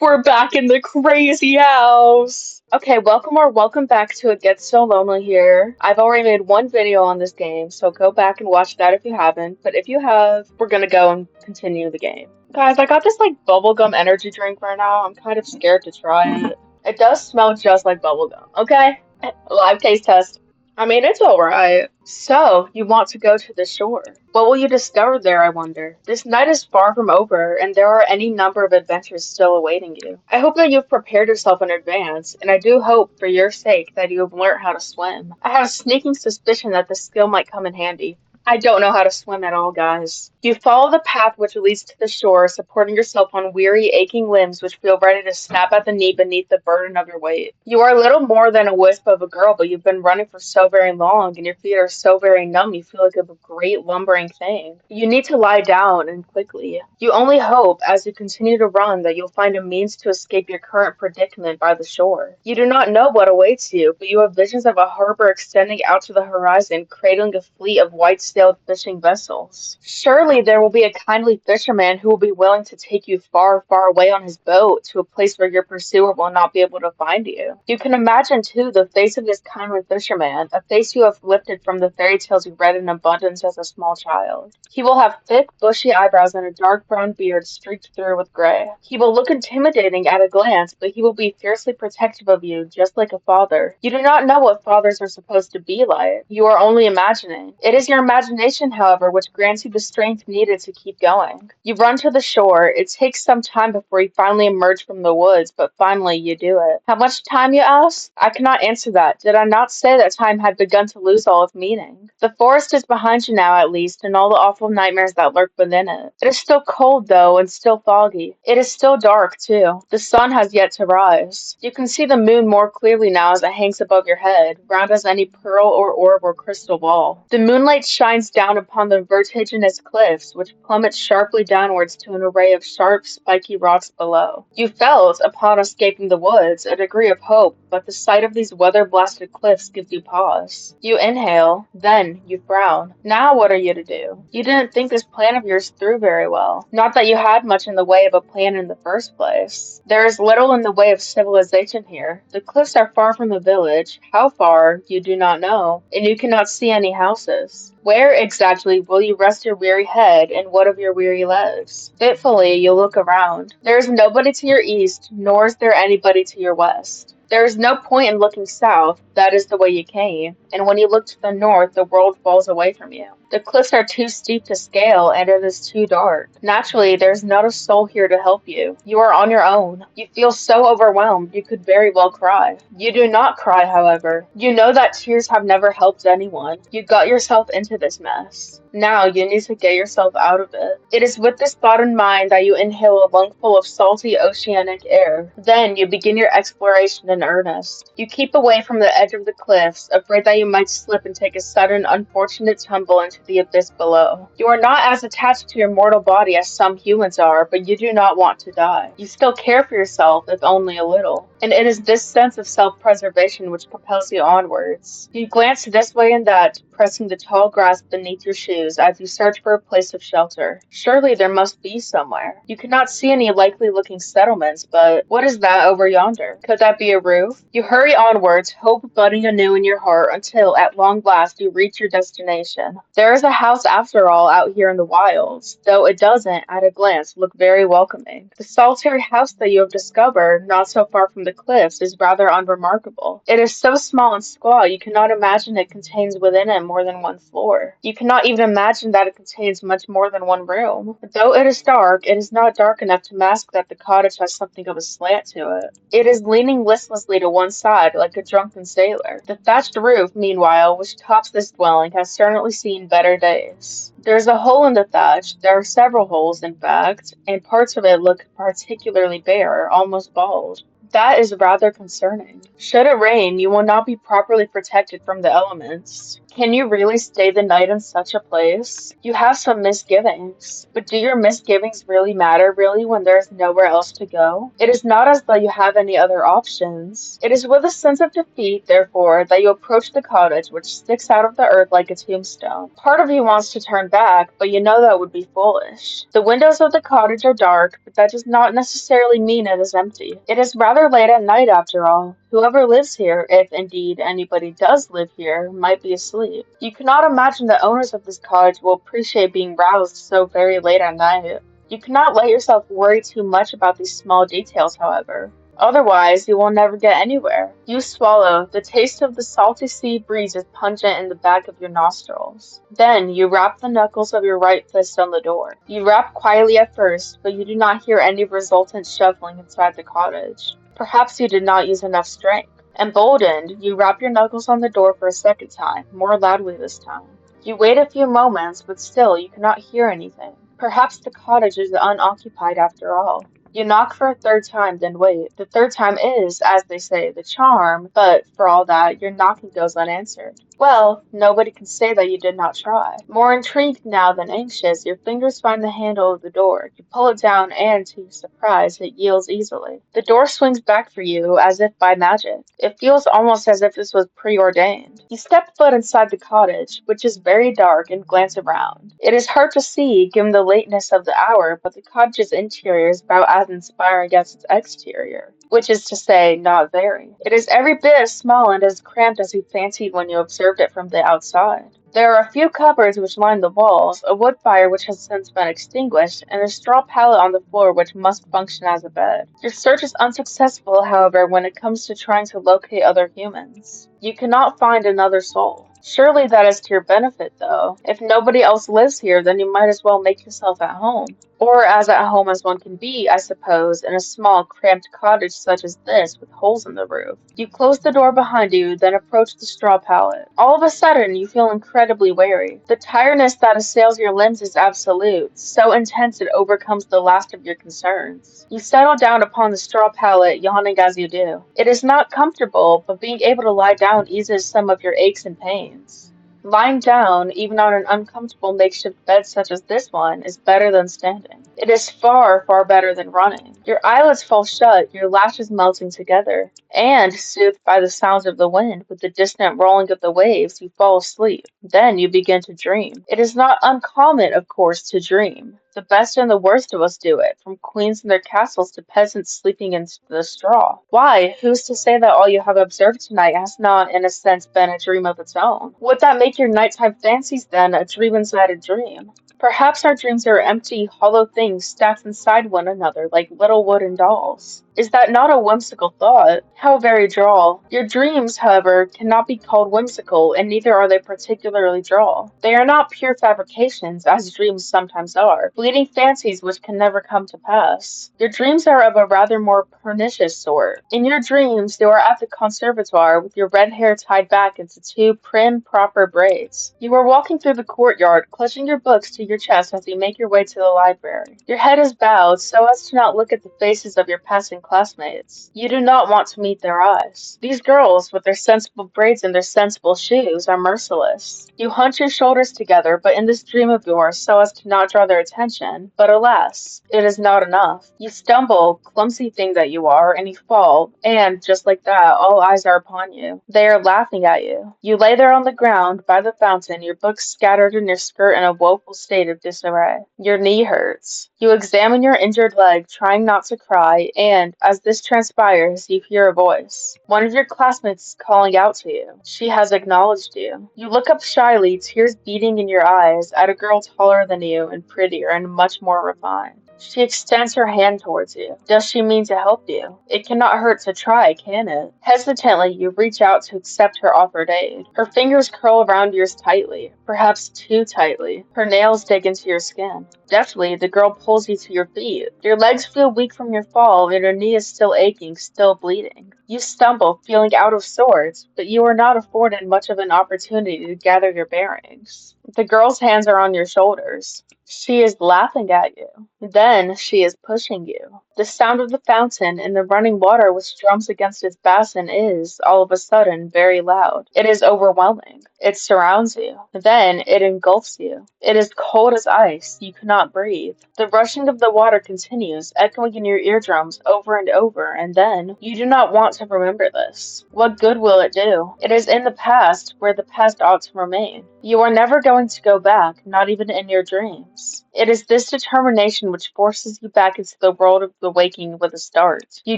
We're back in the crazy house. Okay, welcome back to It Gets So Lonely here. I've already made one video on this game, so go back and watch that if you haven't. But if you have, we're gonna go and continue the game. Guys, I got this like bubblegum energy drink right now. I'm kind of scared to try it. It does smell just like bubblegum, okay? Live taste test. I mean, it's alright. So, you want to go to the shore. What will you discover there, I wonder? This night is far from over, and there are any number of adventures still awaiting you. I hope that you've prepared yourself in advance, and I do hope, for your sake, that you have learnt how to swim. I have a sneaking suspicion that this skill might come in handy. I don't know how to swim at all, guys. You follow the path which leads to the shore, supporting yourself on weary, aching limbs which feel ready to snap at the knee beneath the burden of your weight. You are little more than a wisp of a girl, but you've been running for so very long, and your feet are so very numb you feel like a great lumbering thing. You need to lie down, and quickly. You only hope, as you continue to run, that you'll find a means to escape your current predicament by the shore. You do not know what awaits you, but you have visions of a harbor extending out to the horizon, cradling a fleet of white-sailed fishing vessels. Surely there will be a kindly fisherman who will be willing to take you far, far away on his boat to a place where your pursuer will not be able to find you. You can imagine, too, the face of this kindly fisherman, a face you have lifted from the fairy tales you read in abundance as a small child. He will have thick, bushy eyebrows and a dark brown beard streaked through with gray. He will look intimidating at a glance, but he will be fiercely protective of you, just like a father. You do not know what fathers are supposed to be like. You are only imagining. It is your imagination, however, which grants you the strength needed to keep going. You run to the shore. It takes some time before you finally emerge from the woods, but finally you do it. How much time, you ask? I cannot answer that. Did I not say that time had begun to lose all its meaning? The forest is behind you now, at least, and all the awful nightmares that lurk within it. It is still cold, though, and still foggy. It is still dark, too. The sun has yet to rise. You can see the moon more clearly now as it hangs above your head, round as any pearl or orb or crystal ball. The moonlight shines down upon the vertiginous cliffs, which plummet sharply downwards to an array of sharp, spiky rocks below. You felt, upon escaping the woods, a degree of hope, but the sight of these weather-blasted cliffs gives you pause. You inhale, then you frown. Now what are you to do? You didn't think this plan of yours through very well. Not that you had much in the way of a plan in the first place. There is little in the way of civilization here. The cliffs are far from the village. How far, you do not know, and you cannot see any houses. Where exactly will you rest your weary head, and what of your weary legs? Fitfully you look around. There is nobody to your east, nor is there anybody to your west. There is no point in looking south, that is the way you came, and when you look to the north, the world falls away from you. The cliffs are too steep to scale, and it is too dark. Naturally, there is not a soul here to help you. You are on your own. You feel so overwhelmed, you could very well cry. You do not cry, however. You know that tears have never helped anyone. You got yourself into this mess. Now you need to get yourself out of it. It is with this thought in mind that you inhale a lungful of salty oceanic air. Then you begin your exploration in earnest. You keep away from the edge of the cliffs, afraid that you might slip and take a sudden, unfortunate tumble into the abyss below. You are not as attached to your mortal body as some humans are, but you do not want to die. You still care for yourself, if only a little. And it is this sense of self-preservation which propels you onwards. You glance this way and that, pressing the tall grass beneath your shoes as you search for a place of shelter. Surely there must be somewhere. You cannot see any likely-looking settlements, but what is that over yonder? Could that be a roof? You hurry onwards, hope budding anew in your heart, until, at long last, you reach your destination. There is a house after all out here in the wilds, though it doesn't, at a glance, look very welcoming. The solitary house that you have discovered, not so far from the cliffs, is rather unremarkable. It is so small and squat you cannot imagine it contains within it more than one floor. You cannot even imagine that it contains much more than one room. Though it is dark, it is not dark enough to mask that the cottage has something of a slant to it. It is leaning listlessly to one side like a drunken sailor. The thatched roof, meanwhile, which tops this dwelling, has certainly seen better days. There is a hole in the thatch. There are several holes, in fact, and parts of it look particularly bare, almost bald. That is rather concerning. Should it rain, you will not be properly protected from the elements. Can you really stay the night in such a place? You have some misgivings, but do your misgivings really matter when there's nowhere else to go? It is not as though you have any other options. It is with a sense of defeat, therefore, that you approach the cottage which sticks out of the earth like a tombstone. Part of you wants to turn back, but you know that would be foolish. The windows of the cottage are dark, but that does not necessarily mean it is empty. It is rather late at night after all. Whoever lives here, if indeed anybody does live here, might be asleep. You cannot imagine the owners of this cottage will appreciate being roused so very late at night. You cannot let yourself worry too much about these small details, however. Otherwise, you will never get anywhere. You swallow. The taste of the salty sea breeze is pungent in the back of your nostrils. Then, you rap the knuckles of your right fist on the door. You rap quietly at first, but you do not hear any resultant shuffling inside the cottage. Perhaps you did not use enough strength. Emboldened, you rap your knuckles on the door for a second time, more loudly this time. You wait a few moments, but still you cannot hear anything. Perhaps the cottage is unoccupied after all. You knock for a third time, then wait. The third time is, as they say, the charm, but for all that, your knocking goes unanswered. Well, nobody can say that you did not try. More intrigued now than anxious, your fingers find the handle of the door. You pull it down and, to your surprise, it yields easily. The door swings back for you as if by magic. It feels almost as if this was preordained. You step foot inside the cottage, which is very dark, and glance around. It is hard to see, given the lateness of the hour, but the cottage's interior is about as inspiring as its exterior, which is to say, not very. It is every bit as small and as cramped as you fancied when you observed it from the outside. There are a few cupboards which line the walls, a wood fire which has since been extinguished, and a straw pallet on the floor which must function as a bed. Your search is unsuccessful, however, when it comes to trying to locate other humans. You cannot find another soul. Surely that is to your benefit, though. If nobody else lives here, then you might as well make yourself at home. Or as at home as one can be, I suppose, in a small, cramped cottage such as this, with holes in the roof. You close the door behind you, then approach the straw pallet. All of a sudden, you feel incredibly weary. The tiredness that assails your limbs is absolute, so intense it overcomes the last of your concerns. You settle down upon the straw pallet, yawning as you do. It is not comfortable, but being able to lie down eases some of your aches and pains. Lying down, even on an uncomfortable makeshift bed such as this one, is better than standing. It is far, far better than running. Your eyelids fall shut, your lashes melting together, and, soothed by the sounds of the wind, with the distant rolling of the waves, you fall asleep. Then you begin to dream. It is not uncommon, of course, to dream. The best and the worst of us do it, from queens in their castles to peasants sleeping in the straw. Why, who's to say that all you have observed tonight has not, in a sense, been a dream of its own? Would that make your nighttime fancies, then, a dream inside a dream? Perhaps our dreams are empty, hollow things stacked inside one another like little wooden dolls. Is that not a whimsical thought? How very droll. Your dreams, however, cannot be called whimsical, and neither are they particularly droll. They are not pure fabrications, as dreams sometimes are, fleeting fancies which can never come to pass. Your dreams are of a rather more pernicious sort. In your dreams, you are at the conservatoire with your red hair tied back into two prim, proper braids. You are walking through the courtyard, clutching your books to your chest as you make your way to the library. Your head is bowed so as to not look at the faces of your passing classmates. You do not want to meet their eyes. These girls, with their sensible braids and their sensible shoes, are merciless. You hunch your shoulders together, but in this dream of yours, so as to not draw their attention, but alas, it is not enough. You stumble, clumsy thing that you are, and you fall, and, just like that, all eyes are upon you. They are laughing at you. You lay there on the ground, by the fountain, your books scattered in your skirt in a woeful state of disarray. Your knee hurts. You examine your injured leg, trying not to cry, and, as this transpires, you hear a voice. One of your classmates is calling out to you. She has acknowledged you. You look up shyly, tears beating in your eyes, at a girl taller than you and prettier and much more refined. She extends her hand towards you. Does she mean to help you? It cannot hurt to try, can it? Hesitantly, you reach out to accept her offered aid. Her fingers curl around yours tightly, perhaps too tightly. Her nails dig into your skin. Deftly, the girl pulls you to your feet. Your legs feel weak from your fall, and your knee is still aching, still bleeding. You stumble, feeling out of sorts, but you are not afforded much of an opportunity to gather your bearings. The girl's hands are on your shoulders. She is laughing at you. Then she is pushing you. The sound of the fountain and the running water which drums against its basin is, all of a sudden, very loud. It is overwhelming. It surrounds you. Then it engulfs you. It is cold as ice. You cannot breathe. The rushing of the water continues, echoing in your eardrums over and over, and then you do not want to remember this. What good will it do? It is in the past, where the past ought to remain. You are never going to go back, not even in your dreams. It is this determination which forces you back into the world of the waking with a start. You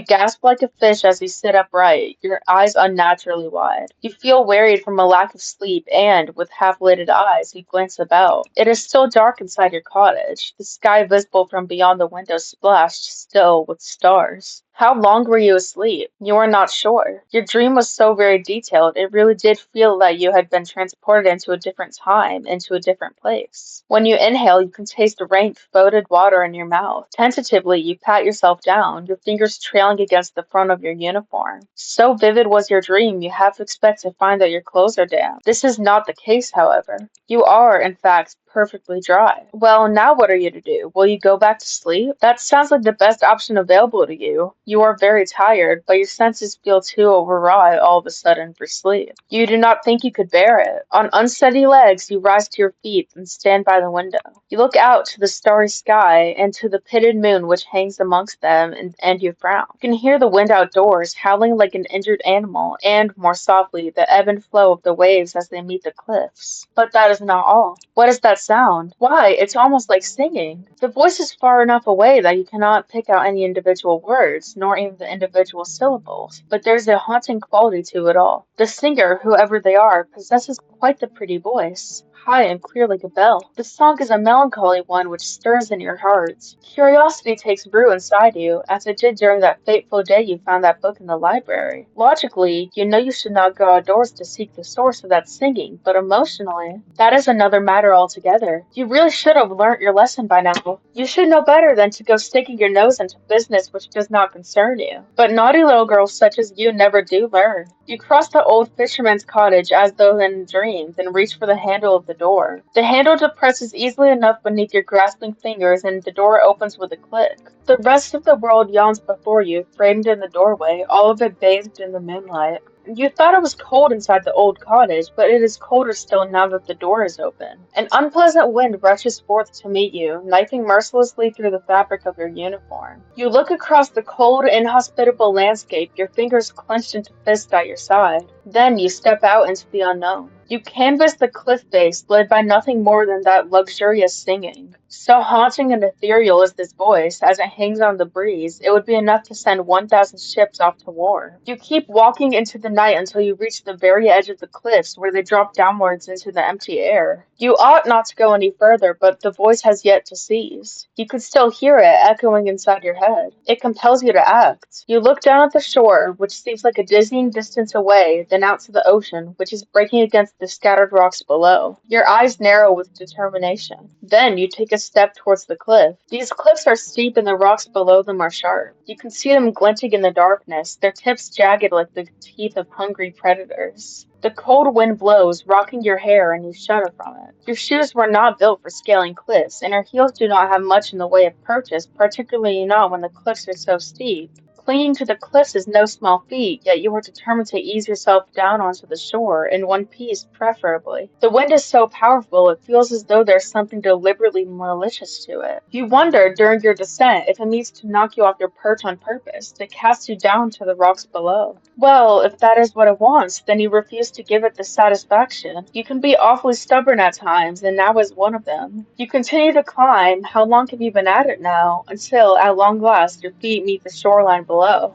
gasp like a fish as you sit upright, your eyes unnaturally wide. You feel wearied from a lack of sleep, and, with half-lidded eyes, you glance about. It is still dark inside your cottage, the sky visible from beyond the window splashed still with stars. How long were you asleep? You are not sure. Your dream was so very detailed, it really did feel that you had been transported into a different time, into a different place. When you inhale, you can taste the rank, foetid water in your mouth. Tentatively, you pat yourself down, your fingers trailing against the front of your uniform. So vivid was your dream, you half expect to find that your clothes are damp. This is not the case, however. You are, in fact, perfectly dry. Well, now what are you to do? Will you go back to sleep? That sounds like the best option available to you. You are very tired, but your senses feel too overwrought all of a sudden for sleep. You do not think you could bear it. On unsteady legs, you rise to your feet and stand by the window. You look out to the starry sky and to the pitted moon which hangs amongst them, and you frown. You can hear the wind outdoors howling like an injured animal, and, more softly, the ebb and flow of the waves as they meet the cliffs. But that is not all. What is that sound? Why, it's almost like singing. The voice is far enough away that you cannot pick out any individual words, nor even the individual syllables, but there's a haunting quality to it all. The singer, whoever they are, possesses quite the pretty voice, high and clear like a bell. The song is a melancholy one which stirs in your heart. Curiosity takes root inside you, as it did during that fateful day you found that book in the library. Logically, you know you should not go outdoors to seek the source of that singing, but emotionally, that is another matter altogether. You really should have learnt your lesson by now. You should know better than to go sticking your nose into business which does not concern you. But naughty little girls such as you never do learn. You cross the old fisherman's cottage as though in dreams and reach for the handle of the door. The handle depresses easily enough beneath your grasping fingers and the door opens with a click. The rest of the world yawns before you, framed in the doorway, all of it bathed in the moonlight. You thought it was cold inside the old cottage, but it is colder still now that the door is open. An unpleasant wind rushes forth to meet you, knifing mercilessly through the fabric of your uniform. You look across the cold, inhospitable landscape, your fingers clenched into fists at your side. Then you step out into the unknown. You canvass the cliff face, led by nothing more than that luxurious singing. So haunting and ethereal is this voice, as it hangs on the breeze, it would be enough to send 1,000 ships off to war. You keep walking into the night until you reach the very edge of the cliffs, where they drop downwards into the empty air. You ought not to go any further, but the voice has yet to cease. You could still hear it echoing inside your head. It compels you to act. You look down at the shore, which seems like a dizzying distance away, then out to the ocean, which is breaking against the scattered rocks below. Your eyes narrow with determination. Then you take a step towards the cliff. These cliffs are steep and the rocks below them are sharp. You can see them glinting in the darkness, their tips jagged like the teeth of hungry predators. The cold wind blows, rocking your hair, and you shudder from it. Your shoes were not built for scaling cliffs, and your heels do not have much in the way of purchase, particularly not when the cliffs are so steep. Clinging to the cliffs is no small feat, yet you are determined to ease yourself down onto the shore, in one piece preferably. The wind is so powerful, it feels as though there's something deliberately malicious to it. You wonder, during your descent, if it means to knock you off your perch on purpose, to cast you down to the rocks below. Well, if that is what it wants, then you refuse to give it the satisfaction. You can be awfully stubborn at times, and now is one of them. You continue to climb. How long have you been at it now? Until, at long last, your feet meet the shoreline below.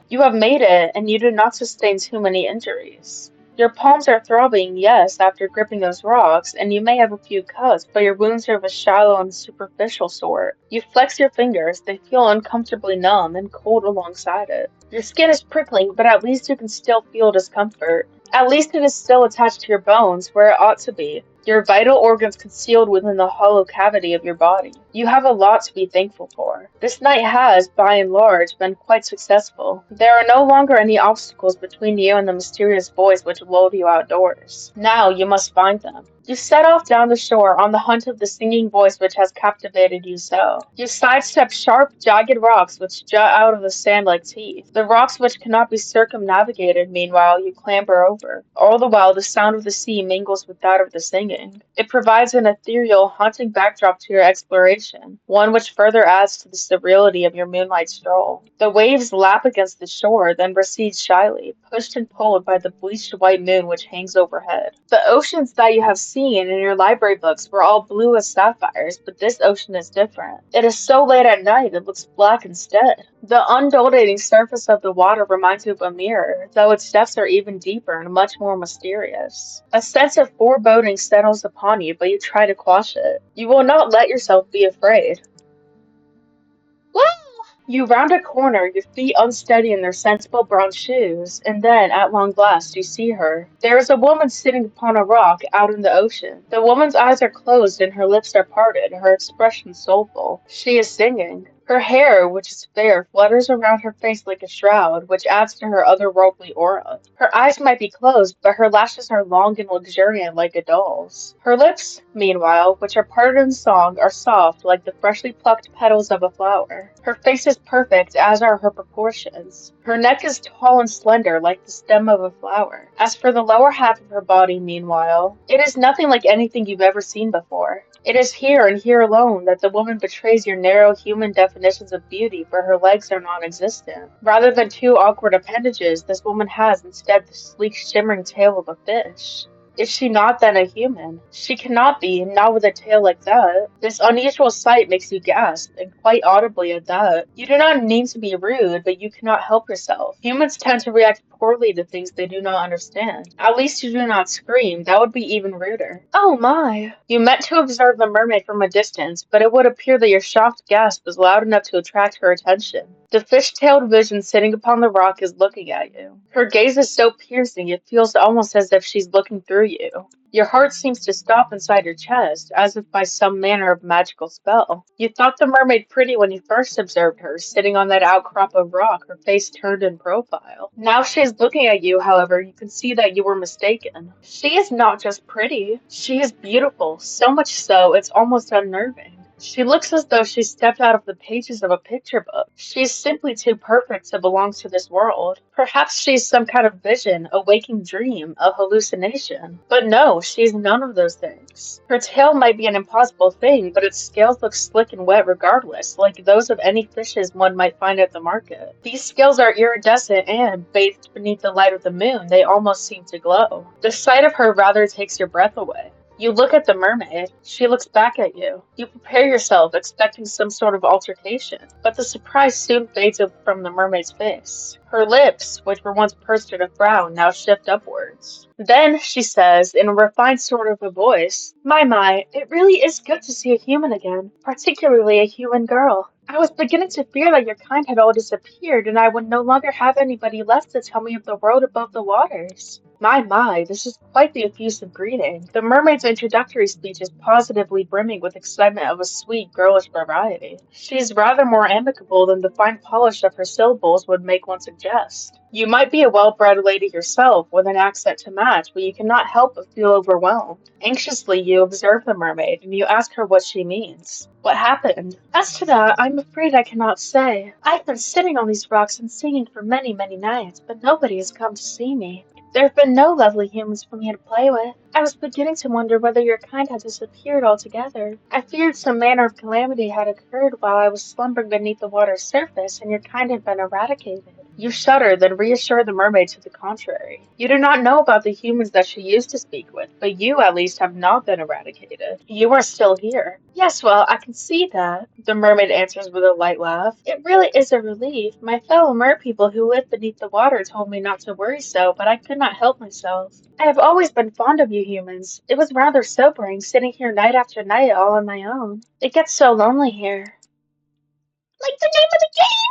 You have made it, and you do not sustain too many injuries. Your palms are throbbing, yes, after gripping those rocks, and you may have a few cuts, but your wounds are of a shallow and superficial sort. You flex your fingers, they feel uncomfortably numb and cold alongside it. Your skin is prickling, but at least you can still feel discomfort. At least it is still attached to your bones, where it ought to be. Your vital organs concealed within the hollow cavity of your body. You have a lot to be thankful for. This night has, by and large, been quite successful. There are no longer any obstacles between you and the mysterious voice which lulled you outdoors. Now you must find them. You set off down the shore on the hunt of the singing voice which has captivated you so. You sidestep sharp, jagged rocks which jut out of the sand like teeth. The rocks which cannot be circumnavigated, meanwhile, you clamber over. All the while, the sound of the sea mingles with that of the singing. It provides an ethereal, haunting backdrop to your exploration, one which further adds to the surreality of your moonlight stroll. The waves lap against the shore, then recede shyly, pushed and pulled by the bleached white moon which hangs overhead. The oceans that you have seen in your library books were all blue as sapphires, but this ocean is different. It is so late at night it looks black instead. The undulating surface of the water reminds you of a mirror, though its depths are even deeper and much more mysterious. A sense of foreboding settles upon you, but you try to quash it. You will not let yourself be afraid. You round a corner, your feet unsteady in their sensible brown shoes, and then, at long last, you see her. There is a woman sitting upon a rock out in the ocean. The woman's eyes are closed and her lips are parted, her expression soulful. She is singing. Her hair, which is fair, flutters around her face like a shroud, which adds to her otherworldly aura. Her eyes might be closed, but her lashes are long and luxuriant like a doll's. Her lips, meanwhile, which are parted in song, are soft like the freshly plucked petals of a flower. Her face is perfect, as are her proportions. Her neck is tall and slender like the stem of a flower. As for the lower half of her body, meanwhile, it is nothing like anything you've ever seen before. It is here and here alone that the woman betrays your narrow human definitions of beauty, for her legs are non-existent. Rather than two awkward appendages, this woman has instead the sleek shimmering tail of a fish. Is she not then a human? She cannot be, not with a tail like that. This unusual sight makes you gasp, and quite audibly at that. You do not mean to be rude, but you cannot help yourself. Humans tend to react poorly to things they do not understand. At least you do not scream, that would be even ruder. Oh my! You meant to observe the mermaid from a distance, but it would appear that your shocked gasp was loud enough to attract her attention. The fish-tailed vision sitting upon the rock is looking at you. Her gaze is so piercing it feels almost as if she's looking through you. Your heart seems to stop inside your chest, as if by some manner of magical spell. You thought the mermaid pretty when you first observed her, sitting on that outcrop of rock, her face turned in profile. Now she is looking at you, however, you can see that you were mistaken. She is not just pretty, she is beautiful, so much so it's almost unnerving. She looks as though she stepped out of the pages of a picture book. She is simply too perfect to belong to this world. Perhaps she's some kind of vision, a waking dream, a hallucination. But no, she's none of those things. Her tail might be an impossible thing, but its scales look slick and wet regardless, like those of any fishes one might find at the market. These scales are iridescent and, bathed beneath the light of the moon, they almost seem to glow. The sight of her rather takes your breath away. You look at the mermaid. She looks back at you. You prepare yourself, expecting some sort of altercation, but the surprise soon fades from the mermaid's face. Her lips, which were once pursed in a frown, now shift upwards. Then she says, in a refined sort of a voice, My, it really is good to see a human again, particularly a human girl. I was beginning to fear that your kind had all disappeared, and I would no longer have anybody left to tell me of the world above the waters. My, this is quite the effusive greeting. The mermaid's introductory speech is positively brimming with excitement of a sweet, girlish variety. She is rather more amicable than the fine polish of her syllables would make one suggest. You might be a well-bred lady yourself, with an accent to match, but you cannot help but feel overwhelmed. Anxiously, you observe the mermaid, and you ask her what she means. What happened? As to that, I'm afraid I cannot say. I've been sitting on these rocks and singing for many, many nights, but nobody has come to see me. There have been no lovely humans for me to play with. I was beginning to wonder whether your kind had disappeared altogether. I feared some manner of calamity had occurred while I was slumbering beneath the water's surface, and your kind had been eradicated. You shudder, then reassure the mermaid to the contrary. You do not know about the humans that she used to speak with, but you, at least, have not been eradicated. You are still here. Yes, well, I can see that, the mermaid answers with a light laugh. It really is a relief. My fellow merpeople who live beneath the water told me not to worry so, but I could not help myself. I have always been fond of you humans. It was rather sobering, sitting here night after night all on my own. It gets so lonely here. Like the name of the game!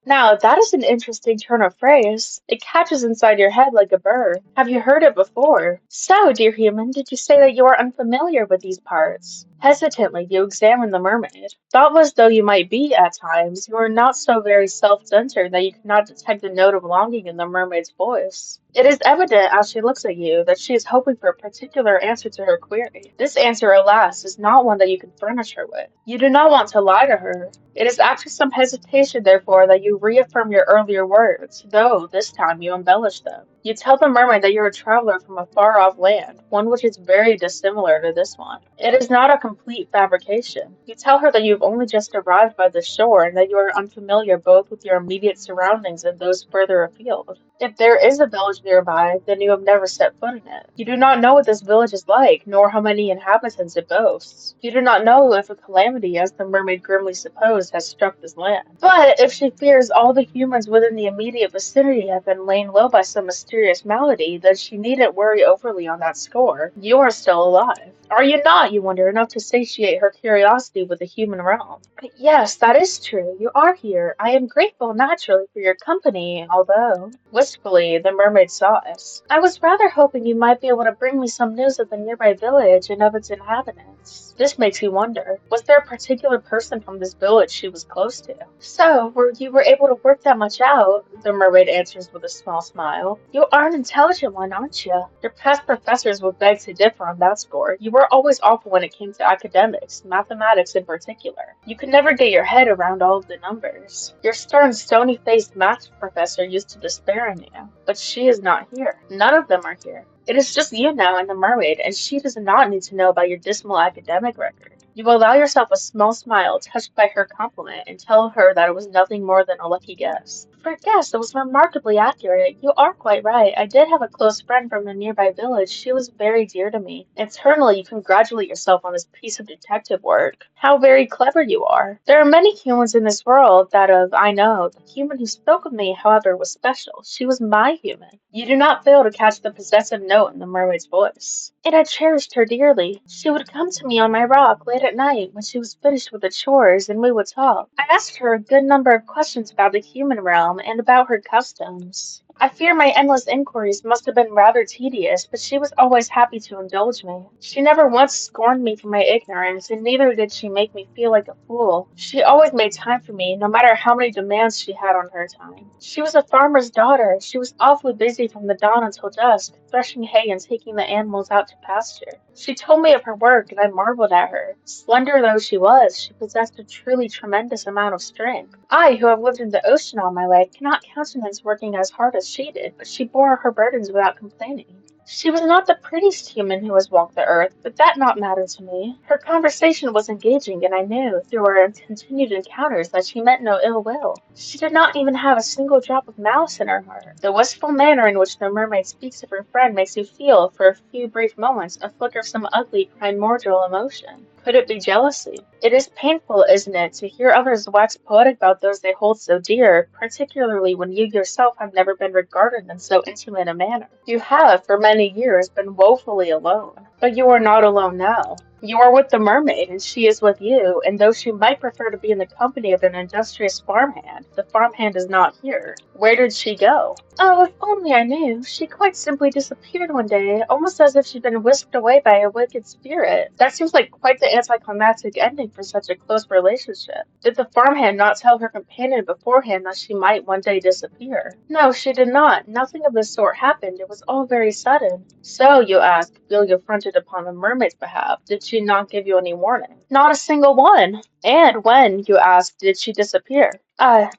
Now, that is an interesting turn of phrase. It catches inside your head like a burr. Have you heard it before? So, dear human, did you say that you are unfamiliar with these parts? Hesitantly, you examine the mermaid. Thoughtless though you might be at times, you are not so very self-centered that you cannot detect a note of longing in the mermaid's voice. It is evident as she looks at you that she is hoping for a particular answer to her query. This answer, alas, is not one that you can furnish her with. You do not want to lie to her. It is after some hesitation, therefore, that you reaffirm your earlier words, though this time you embellish them. You tell the mermaid that you are a traveler from a far-off land, one which is very dissimilar to this one. It is not a complete fabrication. You tell her that you have only just arrived by the shore and that you are unfamiliar both with your immediate surroundings and those further afield. If there is a village nearby, then you have never set foot in it. You do not know what this village is like, nor how many inhabitants it boasts. You do not know if a calamity, as the mermaid grimly supposed, has struck this land. But if she fears all the humans within the immediate vicinity have been laid low by some mysterious malady, then she needn't worry overly on that score. You are still alive. Are you not, you wonder, enough to satiate her curiosity with the human realm? Yes, that is true. You are here. I am grateful naturally for your company, although, wistfully, the mermaid sighs. I was rather hoping you might be able to bring me some news of the nearby village and of its inhabitants. This makes you wonder. Was there a particular person from this village she was close to? So, you were able to work that much out, the mermaid answers with a small smile. You are an intelligent one, aren't you? Your past professors would beg to differ on that score. You were always awful when it came to academics, mathematics in particular. You could never get your head around all of the numbers. Your stern, stony-faced math professor used to despair in you, but she is not here. None of them are here. It is just you now and the mermaid, and she does not need to know about your dismal academic record. You allow yourself a small smile, touched by her compliment, and tell her that it was nothing more than a lucky guess. For a guess, it was remarkably accurate. You are quite right. I did have a close friend from the nearby village. She was very dear to me. Internally, you congratulate yourself on this piece of detective work. How very clever you are. There are many humans in this world that I know. The human who spoke with me, however, was special. She was my human. You do not fail to catch the possessive note in the mermaid's voice. And I cherished her dearly. She would come to me on my rock late at night when she was finished with the chores and we would talk. I asked her a good number of questions about the human realm and about her customs. I fear my endless inquiries must have been rather tedious, but she was always happy to indulge me. She never once scorned me for my ignorance, and neither did she make me feel like a fool. She always made time for me, no matter how many demands she had on her time. She was a farmer's daughter. She was awfully busy from the dawn until dusk, threshing hay and taking the animals out to pasture. She told me of her work, and I marveled at her. Slender though she was, she possessed a truly tremendous amount of strength. I, who have lived in the ocean all my life, cannot countenance working as hard as she did, but she bore her burdens without complaining. She was not the prettiest human who has walked the earth, but that not matter to me. Her conversation was engaging, and I knew, through our continued encounters, that she meant no ill will. She did not even have a single drop of malice in her heart. The wistful manner in which the mermaid speaks of her friend makes you feel, for a few brief moments, a flicker of some ugly, primordial emotion. Could it be jealousy? It is painful, isn't it, to hear others wax poetic about those they hold so dear, particularly when you yourself have never been regarded in so intimate a manner. You have, for many years, been woefully alone. But you are not alone now. You are with the mermaid, and she is with you, and though she might prefer to be in the company of an industrious farmhand, the farmhand is not here. Where did she go? Oh, if only I knew. She quite simply disappeared one day, almost as if she'd been whisked away by a wicked spirit. That seems like quite the anticlimactic ending for such a close relationship. Did the farmhand not tell her companion beforehand that she might one day disappear? No, she did not. Nothing of the sort happened. It was all very sudden. So, you ask, feeling affronted upon the mermaid's behalf, did she not give you any warning? Not a single one. And when, you ask, did she disappear? I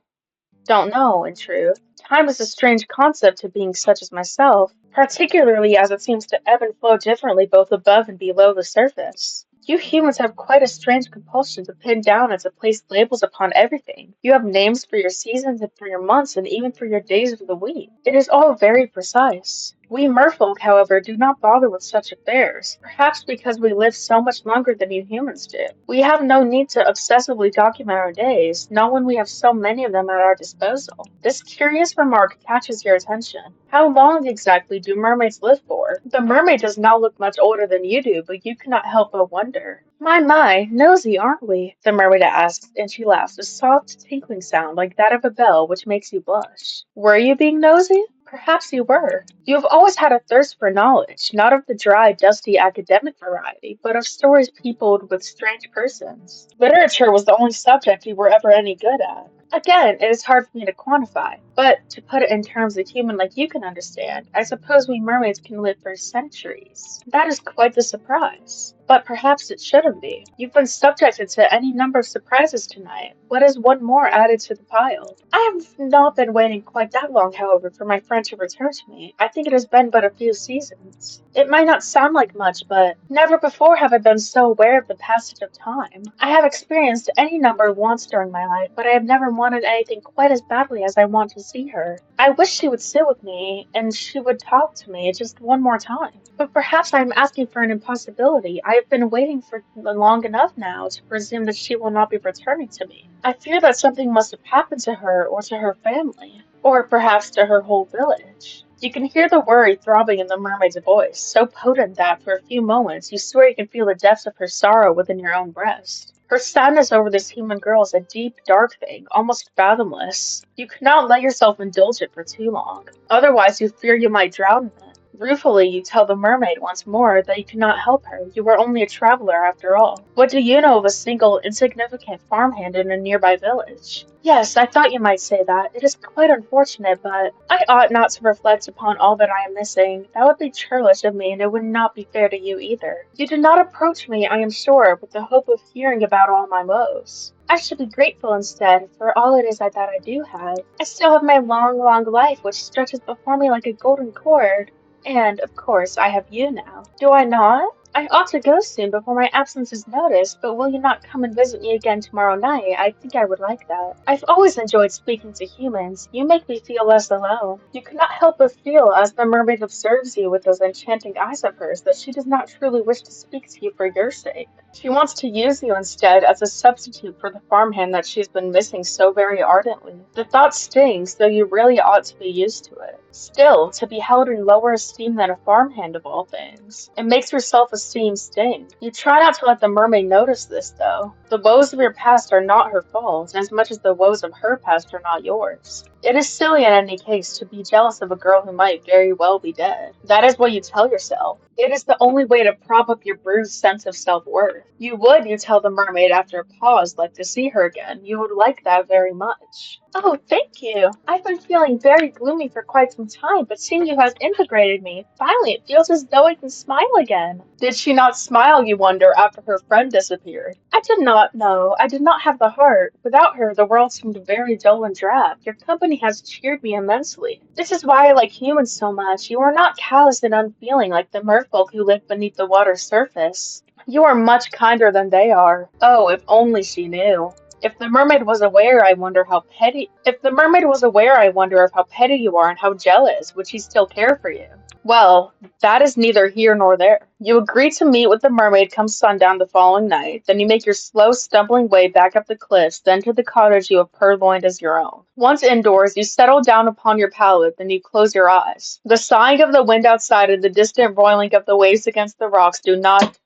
don't know, in truth. Time is a strange concept to beings such as myself, particularly as it seems to ebb and flow differently both above and below the surface. You humans have quite a strange compulsion to pin down and to place labels upon everything. You have names for your seasons and for your months and even for your days of the week. It is all very precise. We merfolk, however, do not bother with such affairs, perhaps because we live so much longer than you humans do. We have no need to obsessively document our days, not when we have so many of them at our disposal. This curious remark catches your attention. How long exactly do mermaids live for? The mermaid does not look much older than you do, but you cannot help but wonder. My, nosy, aren't we? The mermaid asks, and she laughs, a soft, tinkling sound like that of a bell which makes you blush. Were you being nosy? Perhaps you were. You have always had a thirst for knowledge, not of the dry, dusty academic variety, but of stories peopled with strange persons. Literature was the only subject you were ever any good at. Again, it is hard for me to quantify, but to put it in terms a human like you can understand, I suppose we mermaids can live for centuries. That is quite the surprise. But perhaps it shouldn't be. You've been subjected to any number of surprises tonight. What is one more added to the pile? I have not been waiting quite that long, however, for my friend to return to me. I think it has been but a few seasons. It might not sound like much, but never before have I been so aware of the passage of time. I have experienced any number of wants during my life, but I have never wanted anything quite as badly as I want to see her. I wish she would sit with me and she would talk to me just one more time. But perhaps I am asking for an impossibility. I have been waiting for long enough now to presume that she will not be returning to me. I fear that something must have happened to her or to her family, or perhaps to her whole village. You can hear the worry throbbing in the mermaid's voice, so potent that for a few moments you swear you can feel the depths of her sorrow within your own breast. Her sadness over this human girl is a deep, dark thing, almost fathomless. You cannot let yourself indulge it for too long, otherwise you fear you might drown in it. Ruefully, you tell the mermaid once more that you cannot help her. You are only a traveler after all. What do you know of a single insignificant farmhand in a nearby village? Yes, I thought you might say that. It is quite unfortunate, but I ought not to reflect upon all that I am missing. That would be churlish of me, and it would not be fair to you either. You did not approach me, I am sure, with the hope of hearing about all my woes. I should be grateful instead for all it is that I do have. I still have my long, long life, which stretches before me like a golden cord. And, of course, I have you now. Do I not? I ought to go soon before my absence is noticed, but will you not come and visit me again tomorrow night? I think I would like that. I've always enjoyed speaking to humans. You make me feel less alone. You cannot help but feel, as the mermaid observes you with those enchanting eyes of hers, that she does not truly wish to speak to you for your sake. She wants to use you instead as a substitute for the farmhand that she has been missing so very ardently. The thought stings, though you really ought to be used to it. Still, to be held in lower esteem than a farmhand of all things, it makes your self-esteem sting. You try not to let the mermaid notice this, though. The woes of your past are not her fault, as much as the woes of her past are not yours. It is silly in any case to be jealous of a girl who might very well be dead. That is what you tell yourself. It is the only way to prop up your bruised sense of self-worth. You tell the mermaid after a pause, like to see her again. You would like that very much. Oh, thank you. I've been feeling very gloomy for quite some time, but seeing you has invigorated me. Finally, it feels as though I can smile again. Did she not smile, you wonder, after her friend disappeared? I did not know. I did not have the heart. Without her, the world seemed very dull and drab. Your company has cheered me immensely. This is why I like humans so much. You are not callous and unfeeling like the merfolk who live beneath the water's surface. You are much kinder than they are. Oh, if only she knew. If the mermaid was aware, I wonder how petty. If the mermaid was aware, I wonder of how petty you are and how jealous. Would she still care for you? Well, that is neither here nor there. You agree to meet with the mermaid come sundown the following night, then you make your slow, stumbling way back up the cliffs, then to the cottage you have purloined as your own. Once indoors, you settle down upon your pallet, then you close your eyes. The sighing of the wind outside and the distant roiling of the waves against the rocks do not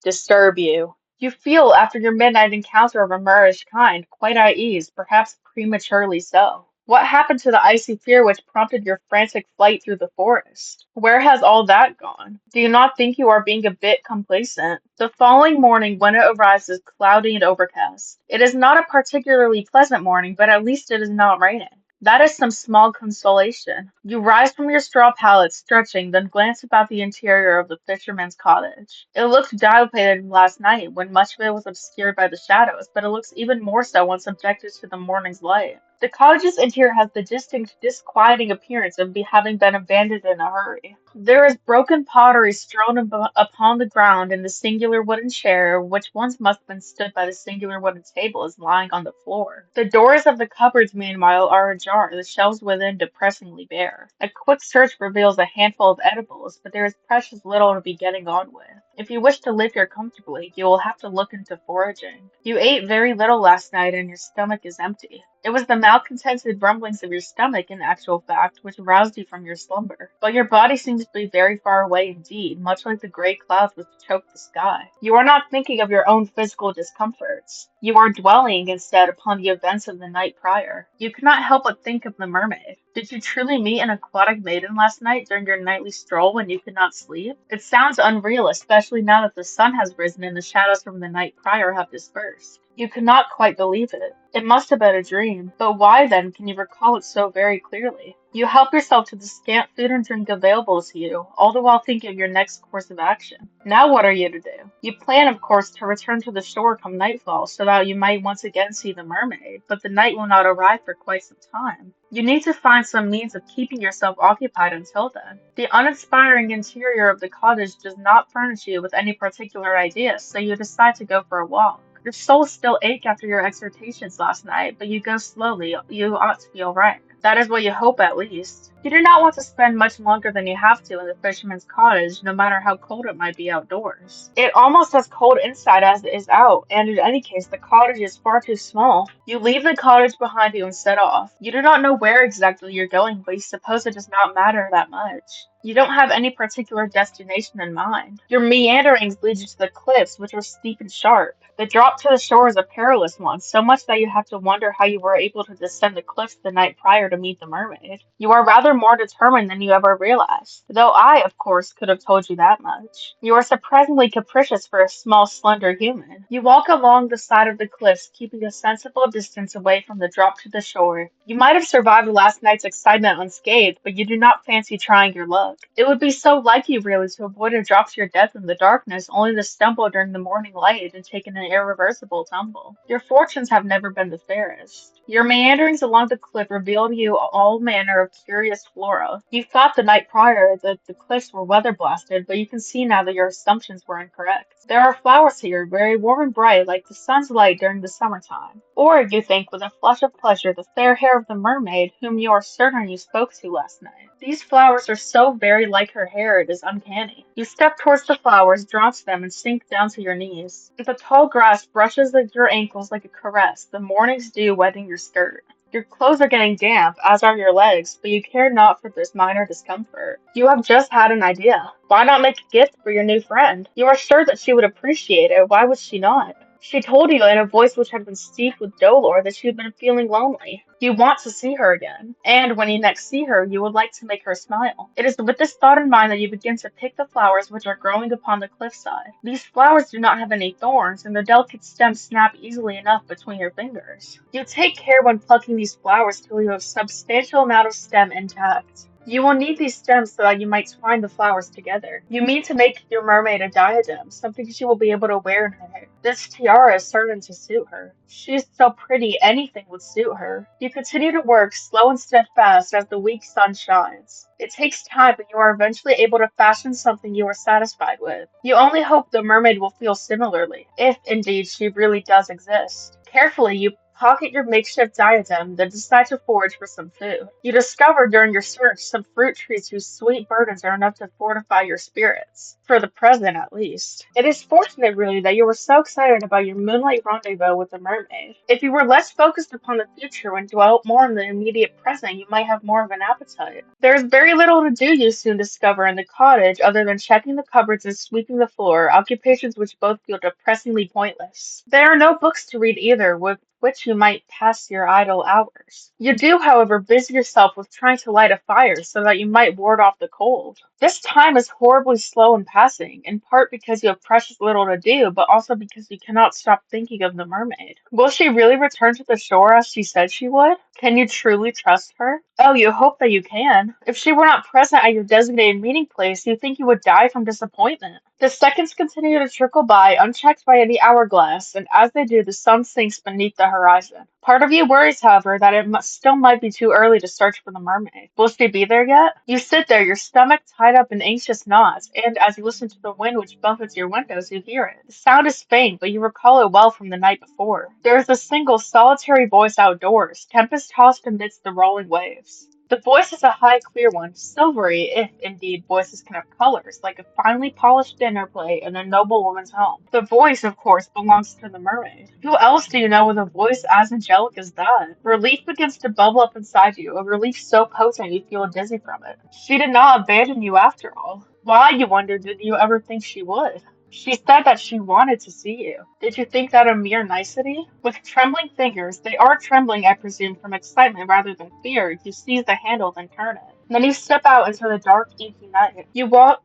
disturb you. You feel, after your midnight encounter of a Moorish kind, quite at ease, perhaps prematurely so. What happened to the icy fear which prompted your frantic flight through the forest? Where has all that gone? Do you not think you are being a bit complacent? The following morning, when it arrives, is cloudy and overcast. It is not a particularly pleasant morning, but at least it is not raining. That is some small consolation. You rise from your straw pallet, stretching, then glance about the interior of the fisherman's cottage. It looked dilapidated last night, when much of it was obscured by the shadows, but it looks even more so when subjected to the morning's light. The cottage's interior has the distinct, disquieting appearance of having been abandoned in a hurry. There is broken pottery strewn upon the ground, and the singular wooden chair, which once must have been stood by the singular wooden table, is lying on the floor. The doors of the cupboards, meanwhile, are ajar, the shelves within depressingly bare. A quick search reveals a handful of edibles, but there is precious little to be getting on with. If you wish to live here comfortably, you will have to look into foraging. You ate very little last night, and your stomach is empty. It was the malcontented rumblings of your stomach, in actual fact, which roused you from your slumber. But your body seems to be very far away indeed, much like the gray clouds which choke the sky. You are not thinking of your own physical discomforts. You are dwelling, instead, upon the events of the night prior. You cannot help but think of the mermaid. Did you truly meet an aquatic maiden last night during your nightly stroll when you could not sleep? It sounds unreal, especially now that the sun has risen and the shadows from the night prior have dispersed. You could not quite believe it. It must have been a dream, but why then can you recall it so very clearly? You help yourself to the scant food and drink available to you, all the while thinking of your next course of action. Now what are you to do? You plan, of course, to return to the shore come nightfall, so that you might once again see the mermaid, but the night will not arrive for quite some time. You need to find some means of keeping yourself occupied until then. The uninspiring interior of the cottage does not furnish you with any particular ideas, so you decide to go for a walk. Your soul still ache after your exhortations last night, but you go slowly. You ought to be alright. That is what you hope at least. You do not want to spend much longer than you have to in the fisherman's cottage, no matter how cold it might be outdoors. It almost as cold inside as it is out, and in any case, the cottage is far too small. You leave the cottage behind you and set off. You do not know where exactly you're going, but you suppose it does not matter that much. You don't have any particular destination in mind. Your meanderings lead you to the cliffs, which are steep and sharp. The drop to the shore is a perilous one, so much that you have to wonder how you were able to descend the cliffs the night prior to meet the mermaid. You are rather more determined than you ever realized, though I, of course, could have told you that much. You are surprisingly capricious for a small, slender human. You walk along the side of the cliffs, keeping a sensible distance away from the drop to the shore. You might have survived last night's excitement unscathed, but you do not fancy trying your luck. It would be so like you really to avoid a drop to your death in the darkness, only to stumble during the morning light and take an irreversible tumble. Your fortunes have never been the fairest. Your meanderings along the cliff reveal to you all manner of curious flora. You thought the night prior that the cliffs were weather blasted, but you can see now that your assumptions were incorrect. There are flowers here, very warm and bright, like the sun's light during the summertime. Or, you think with a flush of pleasure, the fair hair of the mermaid whom you are certain you spoke to last night. These flowers are so very like her hair it is uncanny. You step towards the flowers, draw to them, and sink down to your knees. The tall grass brushes your ankles like a caress, the morning's dew wetting your skirt. Your clothes are getting damp, as are your legs, but you care not for this minor discomfort. You have just had an idea. Why not make a gift for your new friend? You are sure that she would appreciate it. Why would she not? She told you in a voice which had been steeped with dolor that she had been feeling lonely. You want to see her again, and when you next see her, you would like to make her smile. It is with this thought in mind that you begin to pick the flowers which are growing upon the cliffside. These flowers do not have any thorns, and their delicate stems snap easily enough between your fingers. You take care when plucking these flowers till you have a substantial amount of stem intact. You will need these stems so that you might twine the flowers together. You mean to make your mermaid a diadem, something she will be able to wear in her hair. This tiara is certain to suit her. She is so pretty, anything would suit her. You continue to work, slow and steadfast, as the weak sun shines. It takes time, but you are eventually able to fashion something you are satisfied with. You only hope the mermaid will feel similarly, if indeed she really does exist. Carefully, you pocket your makeshift diadem, then decide to forage for some food. You discover during your search some fruit trees whose sweet burdens are enough to fortify your spirits. For the present, at least. It is fortunate, really, that you were so excited about your moonlight rendezvous with the mermaid. If you were less focused upon the future and dwelt more in the immediate present, you might have more of an appetite. There is very little to do, you soon discover, in the cottage, other than checking the cupboards and sweeping the floor, occupations which both feel depressingly pointless. There are no books to read either, with which you might pass your idle hours. You do, however, busy yourself with trying to light a fire so that you might ward off the cold. This time is horribly slow in passing, in part because you have precious little to do, but also because you cannot stop thinking of the mermaid. Will she really return to the shore as she said she would? Can you truly trust her? Oh, you hope that you can. If she were not present at your designated meeting place, you think you would die from disappointment. The seconds continue to trickle by, unchecked by any hourglass, and as they do, the sun sinks beneath the horizon. Part of you worries, however, that it still might be too early to search for the mermaid. Will she be there yet? You sit there, your stomach tied up in anxious knots, and as you listen to the wind which buffets your windows, you hear it. The sound is faint, but you recall it well from the night before. There is a single, solitary voice outdoors, tempest-tossed amidst the rolling waves. The voice is a high, clear one, silvery, if, indeed, voices can have colors, like a finely polished dinner plate in a noble woman's home. The voice, of course, belongs to the mermaid. Who else do you know with a voice as angelic as that? Relief begins to bubble up inside you, a relief so potent you feel dizzy from it. She did not abandon you after all. Why, you wonder, did you ever think she would? She said that she wanted to see you. Did you think that a mere nicety? With trembling fingers, they are trembling, I presume, from excitement rather than fear, you seize the handle, then turn it. Then you step out into the dark, inky night. You walk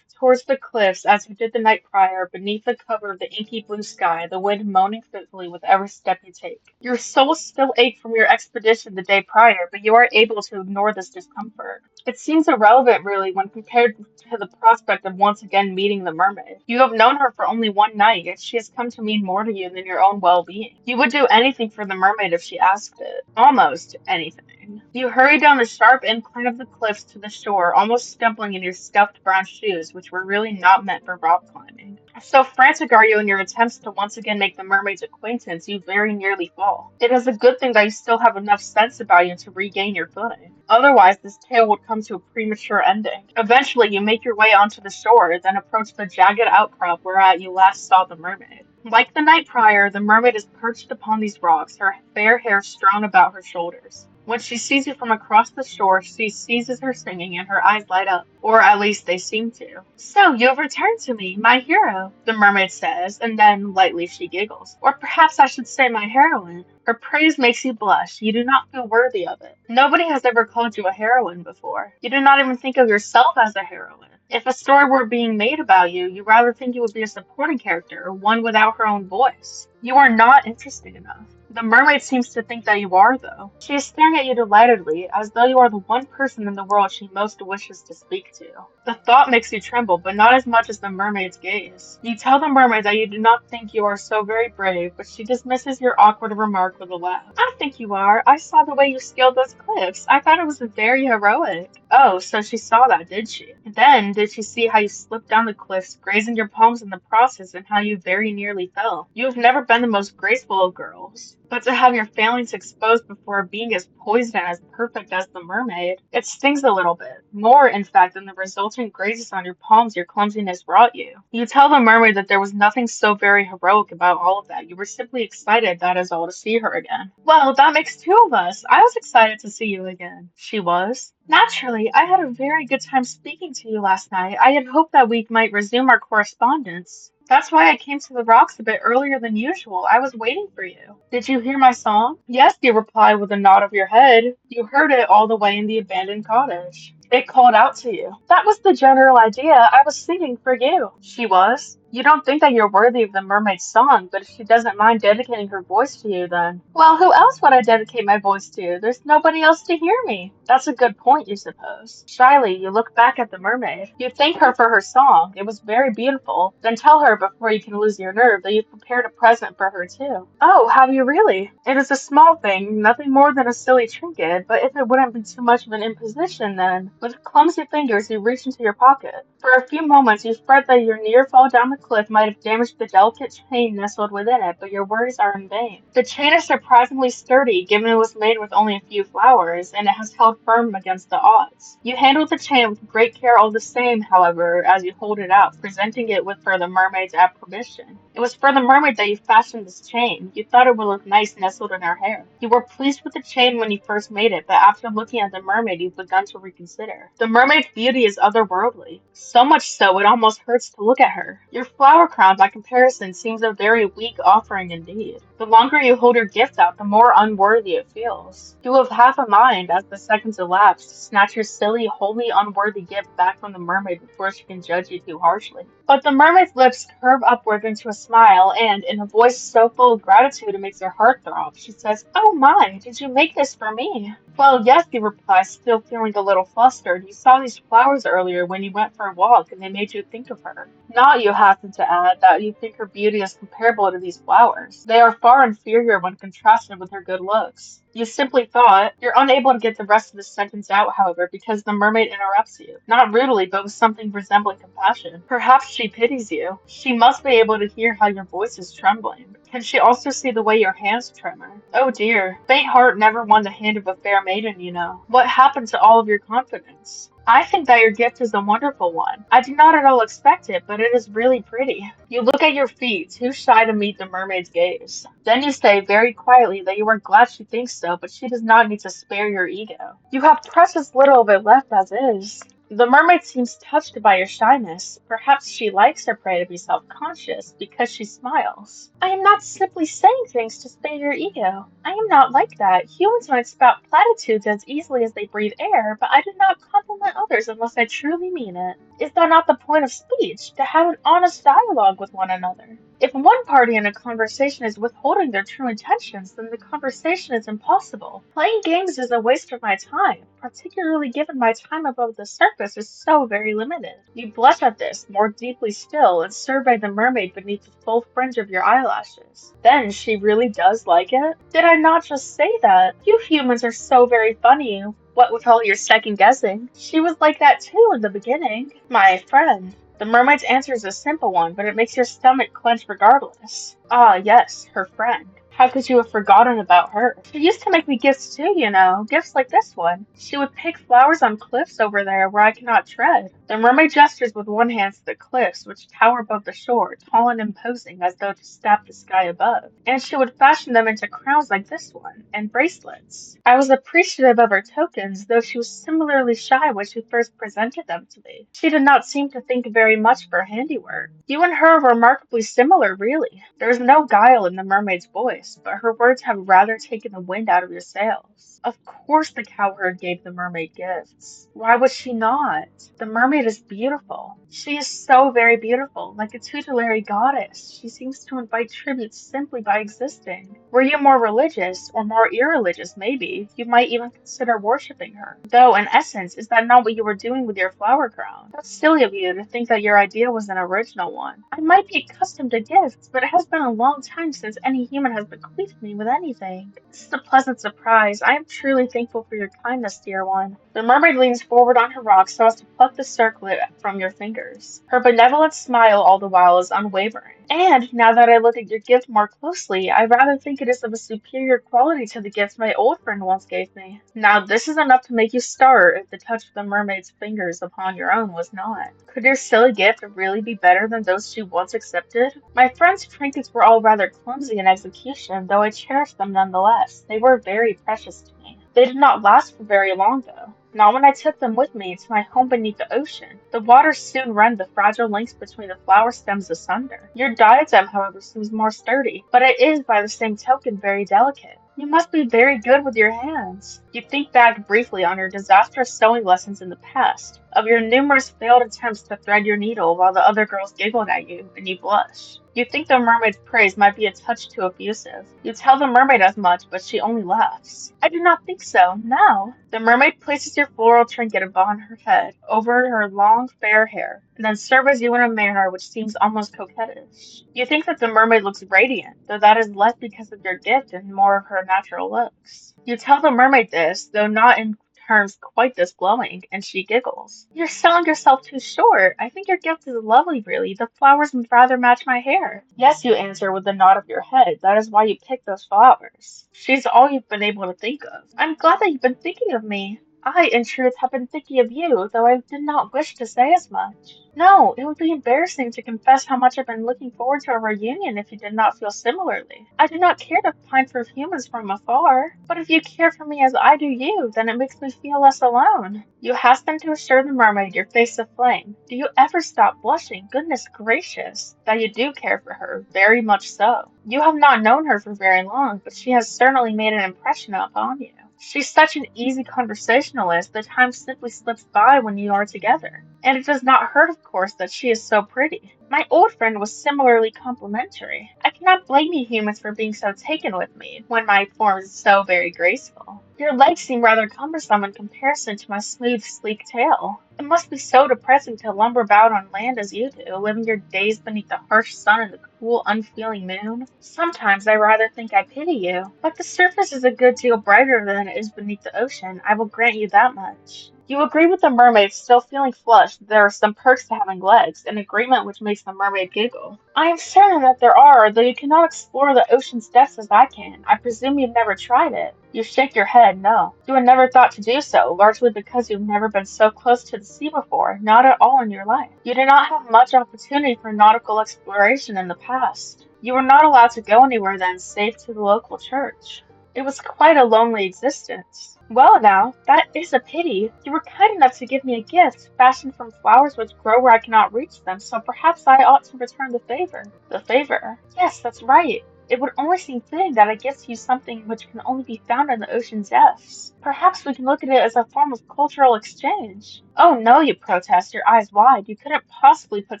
towards the cliffs as you did the night prior, beneath the cover of the inky blue sky, the wind moaning fitfully with every step you take. Your soul still aches from your expedition the day prior, but you are able to ignore this discomfort. It seems irrelevant, really, when compared to the prospect of once again meeting the mermaid. You have known her for only one night, yet she has come to mean more to you than your own well-being. You would do anything for the mermaid if she asked it. Almost anything. You hurry down the sharp incline of the cliffs to the shore, almost stumbling in your scuffed brown shoes, which were really not meant for rock climbing. So frantic are you in your attempts to once again make the mermaid's acquaintance, you very nearly fall. It is a good thing that you still have enough sense about you to regain your footing. Otherwise, this tale would come to a premature ending. Eventually, you make your way onto the shore, then approach the jagged outcrop whereat you last saw the mermaid. Like the night prior, the mermaid is perched upon these rocks, her fair hair strewn about her shoulders. When she sees you from across the shore, she ceases her singing and her eyes light up. Or at least they seem to. So, you have returned to me, my hero, the mermaid says, and then lightly she giggles. Or perhaps I should say my heroine. Her praise makes you blush. You do not feel worthy of it. Nobody has ever called you a heroine before. You do not even think of yourself as a heroine. If a story were being made about you, you rather think you would be a supporting character, one without her own voice. You are not interesting enough. The mermaid seems to think that you are, though. She is staring at you delightedly, as though you are the one person in the world she most wishes to speak to. The thought makes you tremble, but not as much as the mermaid's gaze. You tell the mermaid that you do not think you are so very brave, but she dismisses your awkward remark with a laugh. I think you are. I saw the way you scaled those cliffs. I thought it was very heroic. Oh, so she saw that, did she? Then, did she see how you slipped down the cliffs, grazing your palms in the process, and how you very nearly fell? You have never been the most graceful of girls. But to have your failings exposed before a being as poised and as perfect as the mermaid, it stings a little bit. More, in fact, than the resultant grazes on your palms your clumsiness brought you. You tell the mermaid that there was nothing so very heroic about all of that. You were simply excited, that is all, to see her again. Well, that makes two of us. I was excited to see you again. She was. Naturally, I had a very good time speaking to you last night. I had hoped that we might resume our correspondence. That's why I came to the rocks a bit earlier than usual. I was waiting for you. Did you hear my song? Yes, you replied with a nod of your head. You heard it all the way in the abandoned cottage. It called out to you. That was the general idea. I was singing for you. She was. You don't think that you're worthy of the mermaid's song, but if she doesn't mind dedicating her voice to you, then. Well, who else would I dedicate my voice to? There's nobody else to hear me. That's a good point, you suppose. Shyly, you look back at the mermaid. You thank her for her song. It was very beautiful. Then tell her before you can lose your nerve that you've prepared a present for her too. Oh, have you really? It is a small thing, nothing more than a silly trinket, but if it wouldn't be too much of an imposition, then. With clumsy fingers, you reach into your pocket. For a few moments, you fret that your near fall down the cliff might have damaged the delicate chain nestled within it, but your worries are in vain. The chain is surprisingly sturdy, given it was made with only a few flowers, and it has held firm against the odds. You handle the chain with great care all the same, however, as you hold it out, presenting it with for the mermaid's approbation. It was for the mermaid that you fashioned this chain. You thought it would look nice nestled in her hair. You were pleased with the chain when you first made it, but after looking at the mermaid, you've begun to reconsider. The mermaid's beauty is otherworldly. So much so, it almost hurts to look at her. Your flower crown, by comparison, seems a very weak offering indeed. The longer you hold your gift out, the more unworthy it feels. You have half a mind, as the seconds elapse, to snatch your silly, wholly unworthy gift back from the mermaid before she can judge you too harshly. But the mermaid's lips curve upward into a smile, and, in a voice so full of gratitude it makes your heart throb, she says, "Oh my, did you make this for me?" "Well, yes," you reply, still feeling a little flustered. "You saw these flowers earlier when you went for a walk, and they made you think of her. Not, you hasten to add, that you think her beauty is comparable to these flowers. They are far inferior when contrasted with her good looks. You simply thought." You're unable to get the rest of the sentence out, however, because the mermaid interrupts you. Not rudely, but with something resembling compassion. Perhaps she pities you. She must be able to hear how your voice is trembling. Can she also see the way your hands tremor? Oh dear, faint heart never won the hand of a fair maiden, you know. What happened to all of your confidence? I think that your gift is a wonderful one. I did not at all expect it, but it is really pretty. You look at your feet, too shy to meet the mermaid's gaze. Then you say very quietly that you are glad she thinks so, but she does not need to spare your ego. You have precious little of it left as is. The mermaid seems touched by your shyness. Perhaps she likes her prey to be self-conscious because she smiles. I am not simply saying things to spare your ego. I am not like that. Humans might spout platitudes as easily as they breathe air, but I do not compliment others unless I truly mean it. Is that not the point of speech? To have an honest dialogue with one another? If one party in a conversation is withholding their true intentions, then the conversation is impossible. Playing games is a waste of my time, particularly given my time above the surface is so very limited. You blush at this, more deeply still, and survey the mermaid beneath the full fringe of your eyelashes. Then she really does like it? Did I not just say that? You humans are so very funny. What with all your second guessing? She was like that too in the beginning. My friend. The mermaid's answer is a simple one, but it makes your stomach clench regardless. Ah, yes, her friend. How could you have forgotten about her? She used to make me gifts too, you know, gifts like this one. She would pick flowers on cliffs over there where I cannot tread. The mermaid gestures with one hand to the cliffs, which tower above the shore, tall and imposing as though to stap the sky above. And she would fashion them into crowns like this one, and bracelets. I was appreciative of her tokens, though she was similarly shy when she first presented them to me. She did not seem to think very much of her handiwork. You and her are remarkably similar, really. There is no guile in the mermaid's voice, but her words have rather taken the wind out of your sails. Of course the cowherd gave the mermaid gifts. Why would she not? The mermaid is beautiful. She is so very beautiful, like a tutelary goddess. She seems to invite tribute simply by existing. Were you more religious, or more irreligious maybe, you might even consider worshipping her. Though, in essence, is that not what you were doing with your flower crown? How silly of you to think that your idea was an original one. I might be accustomed to gifts, but it has been a long time since any human has bequeathed me with anything. This is a pleasant surprise. I am truly thankful for your kindness, dear one. The mermaid leans forward on her rock so as to pluck the circlet from your fingers. Her benevolent smile all the while is unwavering. And, now that I look at your gift more closely, I rather think it is of a superior quality to the gift my old friend once gave me. Now this is enough to make you start if the touch of the mermaid's fingers upon your own was not. Could your silly gift really be better than those she once accepted? My friend's trinkets were all rather clumsy in execution, though I cherished them nonetheless. They were very precious to me. They did not last for very long, though. Not when I took them with me to my home beneath the ocean. The waters soon rend the fragile links between the flower stems asunder. Your diadem, however, seems more sturdy, but it is by the same token very delicate. You must be very good with your hands. You think back briefly on your disastrous sewing lessons in the past, of your numerous failed attempts to thread your needle while the other girls giggled at you, and you blush. You think the mermaid's praise might be a touch too effusive. You tell the mermaid as much, but she only laughs. I do not think so, now. The mermaid places your floral trinket upon her head, over her long fair hair, and then surveys you in a manner which seems almost coquettish. You think that the mermaid looks radiant, though that is less because of your gift and more of her natural looks. You tell the mermaid this, though not in terms quite this glowing, and she giggles. You're selling yourself too short. I think your gift is lovely, really. The flowers would rather match my hair. Yes, you answer with a nod of your head. That is why you picked those flowers. She's all you've been able to think of. I'm glad that you've been thinking of me. I, in truth, have been thinking of you, though I did not wish to say as much. No, it would be embarrassing to confess how much I've been looking forward to a reunion if you did not feel similarly. I do not care to pine for humans from afar, but if you care for me as I do you, then it makes me feel less alone. You hasten to assure the mermaid, your face aflame. Do you ever stop blushing? Goodness gracious, that you do care for her, very much so. You have not known her for very long, but she has certainly made an impression upon you. She's such an easy conversationalist that time simply slips by when you are together. And it does not hurt, of course, that she is so pretty. My old friend was similarly complimentary. I cannot blame you humans for being so taken with me, when my form is so very graceful. Your legs seem rather cumbersome in comparison to my smooth, sleek tail. It must be so depressing to lumber about on land as you do, living your days beneath the harsh sun and the cool, unfeeling moon. Sometimes I rather think I pity you. But the surface is a good deal brighter than it is beneath the ocean, I will grant you that much. You agree with the mermaid, still feeling flushed, that there are some perks to having legs, an agreement which makes the mermaid giggle. I am certain that there are, though you cannot explore the ocean's depths as I can. I presume you've never tried it. You shake your head, no. You had never thought to do so, largely because you've never been so close to the sea before, not at all in your life. You did not have much opportunity for nautical exploration in the past. You were not allowed to go anywhere then, save to the local church. It was quite a lonely existence. Well now, that is a pity. You were kind enough to give me a gift, fashioned from flowers which grow where I cannot reach them, so perhaps I ought to return the favor. The favor? Yes, that's right. It would only seem fitting that I give to you something which can only be found in the ocean depths. Perhaps we can look at it as a form of cultural exchange. Oh no, you protest, your eyes wide. You couldn't possibly put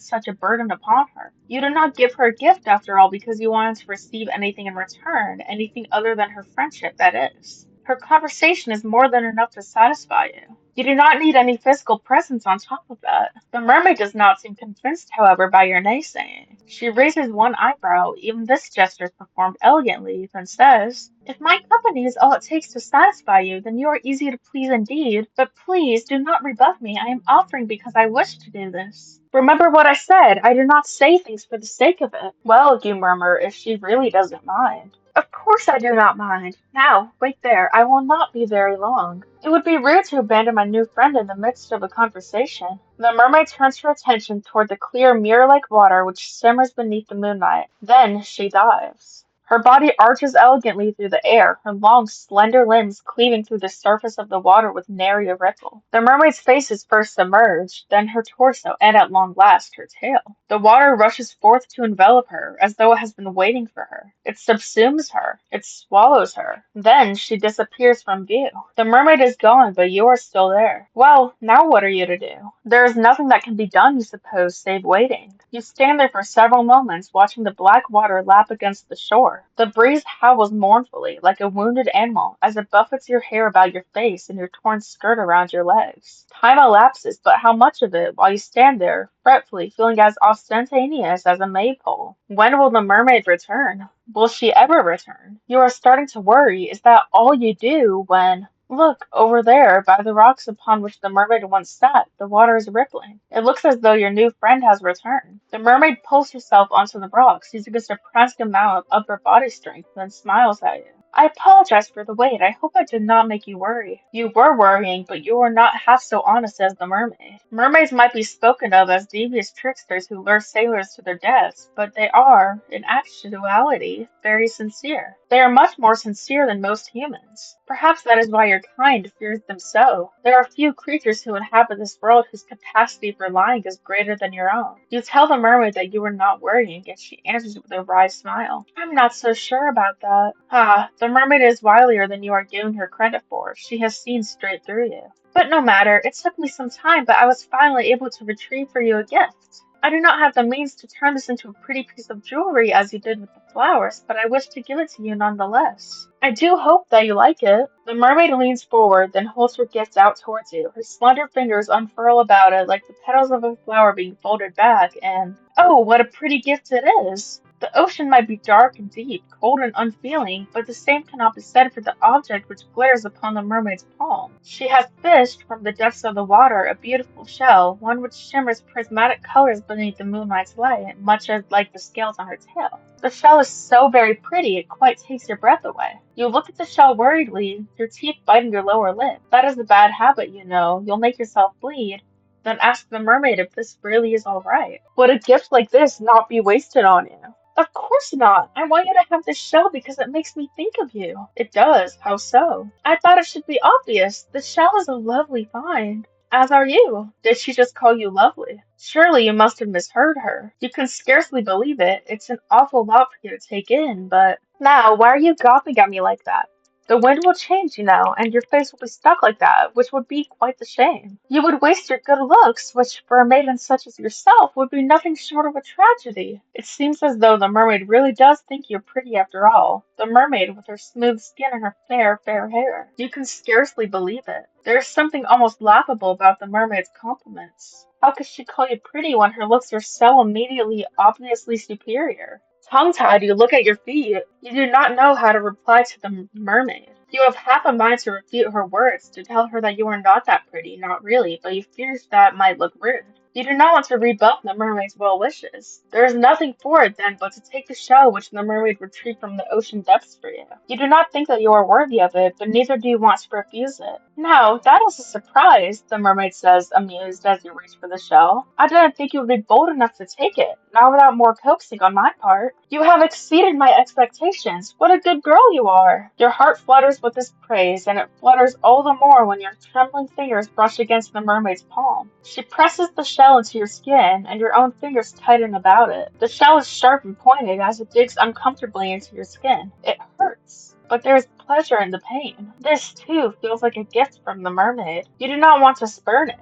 such a burden upon her. You did not give her a gift after all because you wanted to receive anything in return, anything other than her friendship, that is. Her conversation is more than enough to satisfy you. You do not need any physical presence on top of that. The mermaid does not seem convinced, however, by your naysaying. She raises one eyebrow, even this gesture is performed elegantly, then says, "If my company is all it takes to satisfy you, then you are easy to please indeed. But please do not rebuff me. I am offering because I wish to do this. Remember what I said. I do not say things for the sake of it." Well, you murmur, if she really doesn't mind. Of course I do not mind. Now, wait there. I will not be very long. It would be rude to abandon my new friend in the midst of a conversation. The mermaid turns her attention toward the clear mirror-like water which shimmers beneath the moonlight. Then she dives. Her body arches elegantly through the air, her long, slender limbs cleaving through the surface of the water with nary a ripple. The mermaid's face is first submerged, then her torso, and at long last her tail. The water rushes forth to envelop her, as though it has been waiting for her. It subsumes her. It swallows her. Then she disappears from view. The mermaid is gone, but you are still there. Well, now what are you to do? There is nothing that can be done, you suppose, save waiting. You stand there for several moments, watching the black water lap against the shore. The breeze howls mournfully, like a wounded animal, as it buffets your hair about your face and your torn skirt around your legs. Time elapses, but how much of it, while you stand there, fretfully, feeling as ostentatious as a maypole? When will the mermaid return? Will she ever return? You are starting to worry. Is that all you do when... Look, over there, by the rocks upon which the mermaid once sat, the water is rippling. It looks as though your new friend has returned. The mermaid pulls herself onto the rocks, using a surprising amount of upper body strength, then smiles at you. I apologize for the wait. I hope I did not make you worry. You were worrying, but you were not half so honest as the mermaid. Mermaids might be spoken of as devious tricksters who lure sailors to their deaths, but they are, in actuality, very sincere. They are much more sincere than most humans. Perhaps that is why your kind fears them so. There are few creatures who inhabit this world whose capacity for lying is greater than your own. You tell the mermaid that you are not worrying, yet she answers with a wry smile. I'm not so sure about that. Ah, the mermaid is wilier than you are giving her credit for. She has seen straight through you. But no matter, it took me some time, but I was finally able to retrieve for you a gift. I do not have the means to turn this into a pretty piece of jewelry as you did with the flowers, but I wish to give it to you nonetheless. I do hope that you like it. The mermaid leans forward, then holds her gift out towards you. Her slender fingers unfurl about it like the petals of a flower being folded back, and oh, what a pretty gift it is! The ocean might be dark and deep, cold and unfeeling, but the same cannot be said for the object which glares upon the mermaid's palm. She has fished from the depths of the water a beautiful shell, one which shimmers prismatic colors beneath the moonlight's light, much as like the scales on her tail. The shell is so very pretty it quite takes your breath away. You look at the shell worriedly, your teeth biting your lower lip. That is a bad habit, you know. You'll make yourself bleed. Then ask the mermaid if this really is all right. Would a gift like this not be wasted on you? Of course not. I want you to have this shell because it makes me think of you. It does. How so? I thought it should be obvious. The shell is a lovely find. As are you. Did she just call you lovely? Surely you must have misheard her. You can scarcely believe it. It's an awful lot for you to take in, but... Now, why are you gawping at me like that? The wind will change, you know, and your face will be stuck like that, which would be quite the shame. You would waste your good looks, which for a maiden such as yourself would be nothing short of a tragedy. It seems as though the mermaid really does think you're pretty after all. The mermaid with her smooth skin and her fair, fair hair. You can scarcely believe it. There is something almost laughable about the mermaid's compliments. How could she call you pretty when her looks are so immediately, obviously superior? Tongue-tied, you look at your feet. You do not know how to reply to the mermaid. You have half a mind to refute her words, to tell her that you are not that pretty, not really, but you fear that might look rude. You do not want to rebuff the mermaid's well wishes. There is nothing for it then but to take the shell which the mermaid retrieved from the ocean depths for you. You do not think that you are worthy of it, but neither do you want to refuse it. Now, that is a surprise, the mermaid says, amused as you reach for the shell. I didn't think you would be bold enough to take it, not without more coaxing on my part. You have exceeded my expectations. What a good girl you are. Your heart flutters with this praise, and it flutters all the more when your trembling fingers brush against the mermaid's palm. She presses the shell into your skin, and your own fingers tighten about it. The shell is sharp and pointed as it digs uncomfortably into your skin. It hurts. But there is pleasure in the pain. This, too, feels like a gift from the mermaid. You do not want to spurn it.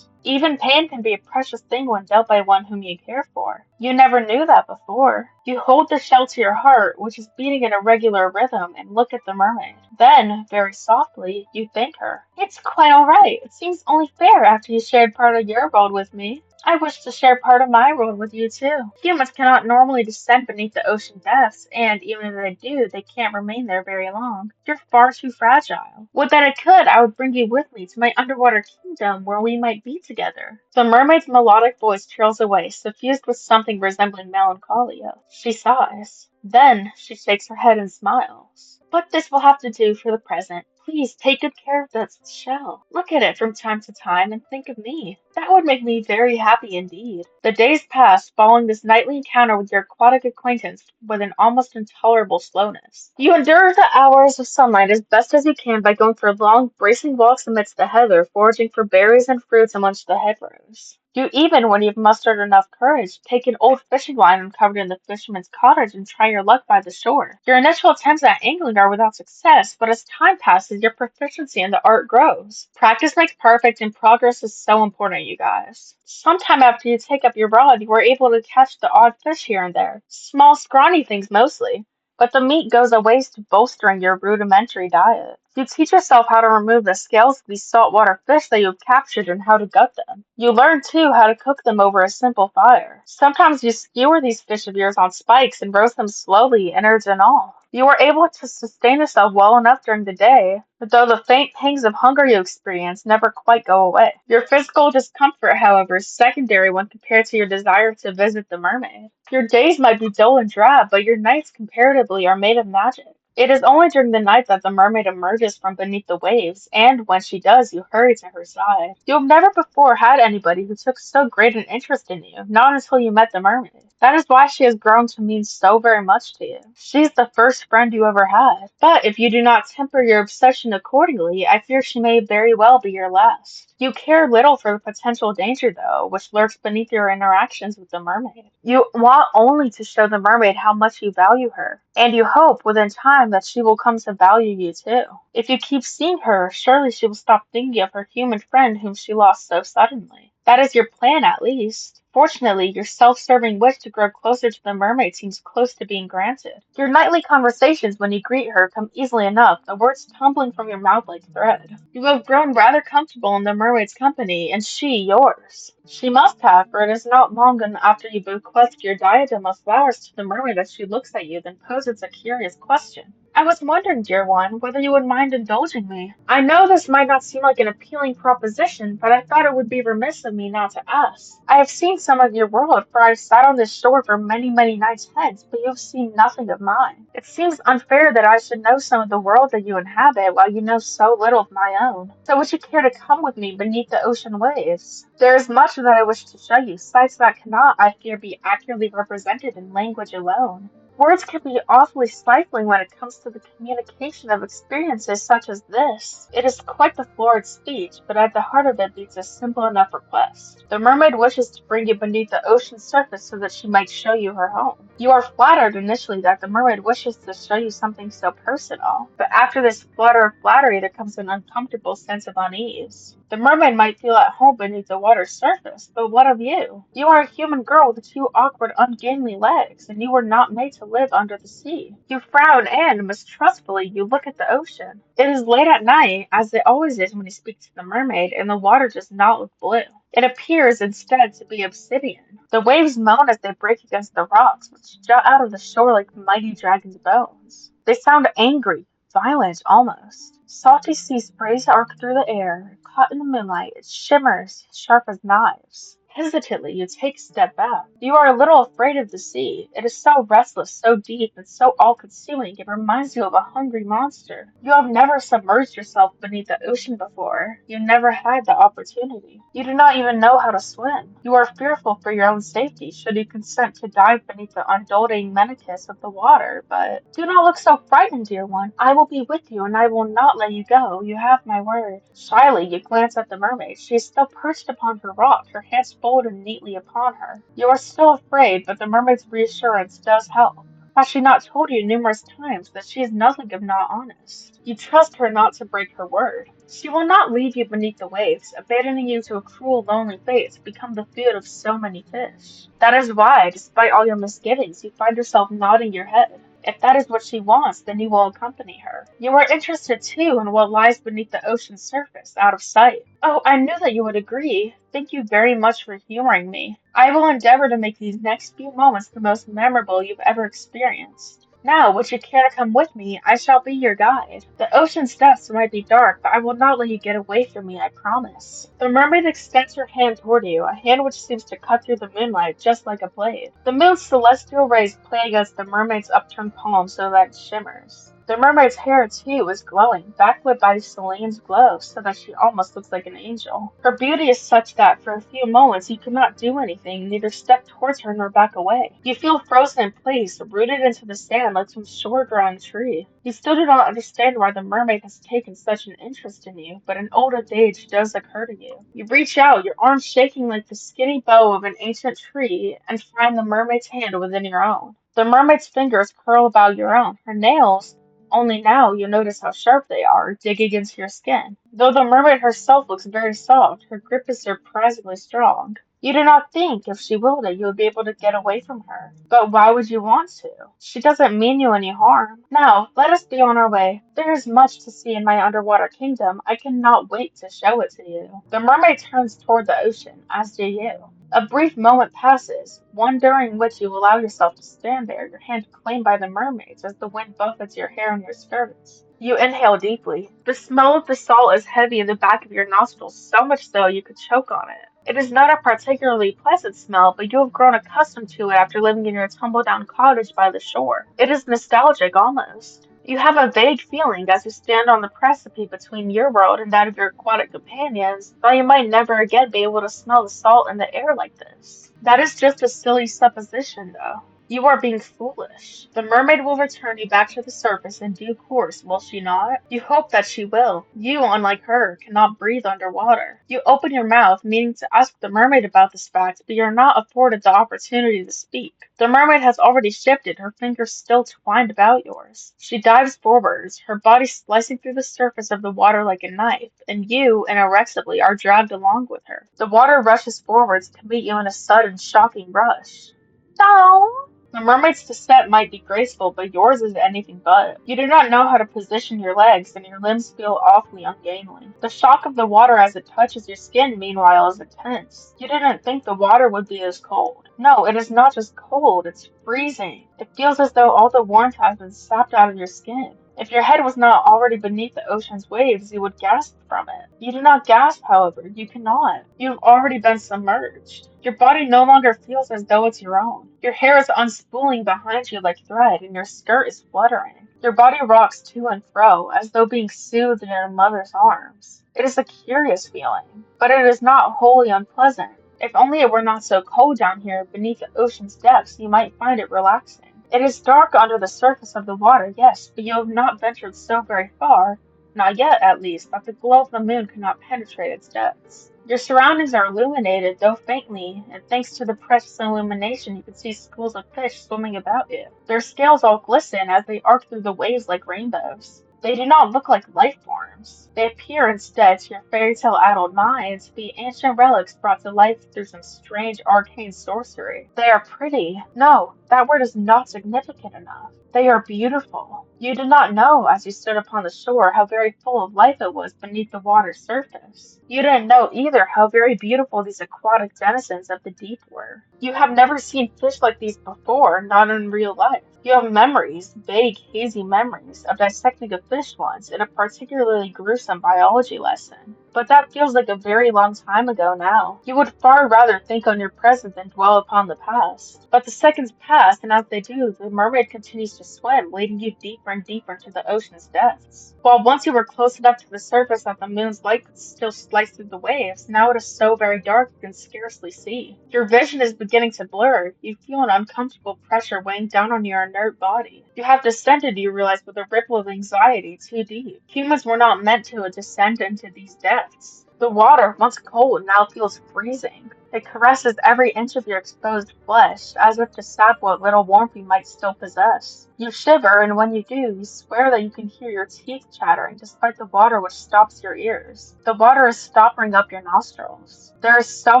Even pain can be a precious thing when dealt by one whom you care for. You never knew that before. You hold the shell to your heart, which is beating in a regular rhythm, and look at the mermaid. Then, very softly, you thank her. It's quite all right. It seems only fair after you shared part of your world with me. I wish to share part of my world with you too. Humans cannot normally descend beneath the ocean depths, and even if they do, they can't remain there very long. You're far too fragile. Would that I could, I would bring you with me to my underwater kingdom where we might be together. The mermaid's melodic voice trails away, suffused with something resembling melancholia. She sighs. Then she shakes her head and smiles. But this will have to do for the present. Please take good care of that shell. Look at it from time to time and think of me. That would make me very happy indeed. The days passed following this nightly encounter with your aquatic acquaintance with an almost intolerable slowness. You endure the hours of sunlight as best as you can by going for long, bracing walks amidst the heather, foraging for berries and fruits amongst the hedgerows. You even, when you've mustered enough courage, take an old fishing line uncovered in the fisherman's cottage and try your luck by the shore. Your initial attempts at angling are without success, but as time passes, your proficiency in the art grows. Practice makes perfect, and progress is so important, you guys. Sometime after you take up your rod, you are able to catch the odd fish here and there. Small, scrawny things mostly. But the meat goes a ways to bolstering your rudimentary diet. You teach yourself how to remove the scales of these saltwater fish that you have captured and how to gut them. You learn, too, how to cook them over a simple fire. Sometimes you skewer these fish of yours on spikes and roast them slowly, innards and all. You are able to sustain yourself well enough during the day, though the faint pangs of hunger you experience never quite go away. Your physical discomfort, however, is secondary when compared to your desire to visit the mermaid. Your days might be dull and drab, but your nights comparatively are made of magic. It is only during the night that the mermaid emerges from beneath the waves, and when she does, you hurry to her side. You have never before had anybody who took so great an interest in you, not until you met the mermaid. That is why she has grown to mean so very much to you. She's the first friend you ever had. But if you do not temper your obsession accordingly, I fear she may very well be your last. You care little for the potential danger, though, which lurks beneath your interactions with the mermaid. You want only to show the mermaid how much you value her, and you hope within time that she will come to value you too. If you keep seeing her, surely she will stop thinking of her human friend whom she lost so suddenly. That is your plan, at least. Fortunately, your self-serving wish to grow closer to the mermaid seems close to being granted. Your nightly conversations when you greet her come easily enough, the words tumbling from your mouth like thread. You have grown rather comfortable in the mermaid's company, and she yours. She must have, for it is not long after you bequeathed your diadem of flowers to the mermaid that she looks at you, then poses a curious question. I was wondering, dear one, whether you would mind indulging me. I know this might not seem like an appealing proposition, but I thought it would be remiss of me not to ask. I have seen some of your world, for I have sat on this shore for many, many nights hence, but you have seen nothing of mine. It seems unfair that I should know some of the world that you inhabit, while you know so little of my own. So would you care to come with me beneath the ocean waves? There is much that I wish to show you, sights that cannot, I fear, be accurately represented in language alone. Words can be awfully stifling when it comes to the communication of experiences such as this. It is quite the florid speech, but at the heart of it beats a simple enough request. The mermaid wishes to bring you beneath the ocean's surface so that she might show you her home. You are flattered initially that the mermaid wishes to show you something so personal, but after this flutter of flattery there comes an uncomfortable sense of unease. The mermaid might feel at home beneath the water's surface, but what of you? You are a human girl with two awkward, ungainly legs, and you were not made to live under the sea. You frown and, mistrustfully, you look at the ocean. It is late at night, as it always is when you speak to the mermaid, and the water does not look blue. It appears instead to be obsidian. The waves moan as they break against the rocks, which jut out of the shore like mighty dragon's bones. They sound angry, violent almost. Salty sea sprays arc through the air. Caught in the moonlight, it shimmers sharp as knives. Hesitantly, you take a step back. You are a little afraid of the sea. It is so restless, so deep, and so all-consuming, it reminds you of a hungry monster. You have never submerged yourself beneath the ocean before. You never had the opportunity. You do not even know how to swim. You are fearful for your own safety should you consent to dive beneath the undulating menace of the water, but do not look so frightened, dear one. I will be with you, and I will not let you go. You have my word. Shyly, you glance at the mermaid. She is still perched upon her rock, her hands folded neatly upon her. You are still afraid, but the mermaid's reassurance does help. Has she not told you numerous times that she is nothing if not honest? You trust her not to break her word. She will not leave you beneath the waves, abandoning you to a cruel, lonely fate to become the food of so many fish. That is why, despite all your misgivings, you find yourself nodding your head. If that is what she wants, then you will accompany her. You are interested, too, in what lies beneath the ocean's surface, out of sight. Oh, I knew that you would agree. Thank you very much for humoring me. I will endeavor to make these next few moments the most memorable you've ever experienced. Now, would you care to come with me? I shall be your guide. The ocean's depths might be dark, but I will not let you get away from me, I promise. The mermaid extends her hand toward you, a hand which seems to cut through the moonlight just like a blade. The moon's celestial rays play against the mermaid's upturned palm so that it shimmers. The mermaid's hair, too, is glowing, backlit by Celine's glow, so that she almost looks like an angel. Her beauty is such that, for a few moments, you cannot do anything, neither step towards her nor back away. You feel frozen in place, rooted into the sand like some shore-growing tree. You still do not understand why the mermaid has taken such an interest in you, but an old adage does occur to you. You reach out, your arms shaking like the skinny bough of an ancient tree, and find the mermaid's hand within your own. The mermaid's fingers curl about your own. Her nails, only now you notice how sharp they are, digging into your skin. Though the mermaid herself looks very soft, her grip is surprisingly strong. You do not think, if she willed it, you would be able to get away from her. But why would you want to? She doesn't mean you any harm. Now, let us be on our way. There is much to see in my underwater kingdom. I cannot wait to show it to you. The mermaid turns toward the ocean, as do you. A brief moment passes, one during which you allow yourself to stand there, your hand claimed by the mermaids as the wind buffets your hair and your skirts. You inhale deeply. The smell of the salt is heavy in the back of your nostrils, so much so you could choke on it. It is not a particularly pleasant smell, but you have grown accustomed to it after living in your tumble-down cottage by the shore. It is nostalgic almost. You have a vague feeling as you stand on the precipice between your world and that of your aquatic companions that you might never again be able to smell the salt in the air like this. That is just a silly supposition, though. You are being foolish. The mermaid will return you back to the surface in due course, will she not? You hope that she will. You, unlike her, cannot breathe underwater. You open your mouth, meaning to ask the mermaid about this fact, but you are not afforded the opportunity to speak. The mermaid has already shifted, her fingers still twined about yours. She dives forwards, her body slicing through the surface of the water like a knife, and you, inexorably, are dragged along with her. The water rushes forwards to meet you in a sudden, shocking rush. Down! The mermaid's descent might be graceful, but yours is anything but. You do not know how to position your legs, and your limbs feel awfully ungainly. The shock of the water as it touches your skin, meanwhile, is intense. You didn't think the water would be as cold. No, it is not just cold, it's freezing. It feels as though all the warmth has been sapped out of your skin. If your head was not already beneath the ocean's waves, you would gasp from it. You do not gasp, however. You cannot. You have already been submerged. Your body no longer feels as though it's your own. Your hair is unspooling behind you like thread, and your skirt is fluttering. Your body rocks to and fro, as though being soothed in your mother's arms. It is a curious feeling, but it is not wholly unpleasant. If only it were not so cold down here beneath the ocean's depths, you might find it relaxing. It is dark under the surface of the water, yes, but you have not ventured so very far, not yet at least, that the glow of the moon cannot penetrate its depths. Your surroundings are illuminated, though faintly, and thanks to the precious illumination you can see schools of fish swimming about you. Their scales all glisten as they arc through the waves like rainbows. They do not look like life forms. They appear instead to your fairy-tale-addled mind to be ancient relics brought to life through some strange arcane sorcery. They are pretty. No, that word is not significant enough. They are beautiful. You did not know, as you stood upon the shore, how very full of life it was beneath the water's surface. You didn't know either how very beautiful these aquatic denizens of the deep were. You have never seen fish like these before, not in real life. You have memories, vague, hazy memories, of dissecting a fish once in a particularly gruesome biology lesson. but that feels like a very long time ago now. You would far rather think on your present than dwell upon the past. But the seconds pass, and as they do, the mermaid continues to swim, leading you deeper and deeper into the ocean's depths. While once you were close enough to the surface that the moon's light could still slice through the waves, now it is so very dark you can scarcely see. Your vision is beginning to blur. You feel an uncomfortable pressure weighing down on your inert body. You have descended, you realize, with a ripple of anxiety too deep. Humans were not meant to descend into these depths. The water, once cold, now feels freezing. It caresses every inch of your exposed flesh, as if to sap what little warmth you might still possess. You shiver, and when you do, you swear that you can hear your teeth chattering despite the water which stops your ears. The water is stopping up your nostrils. There is so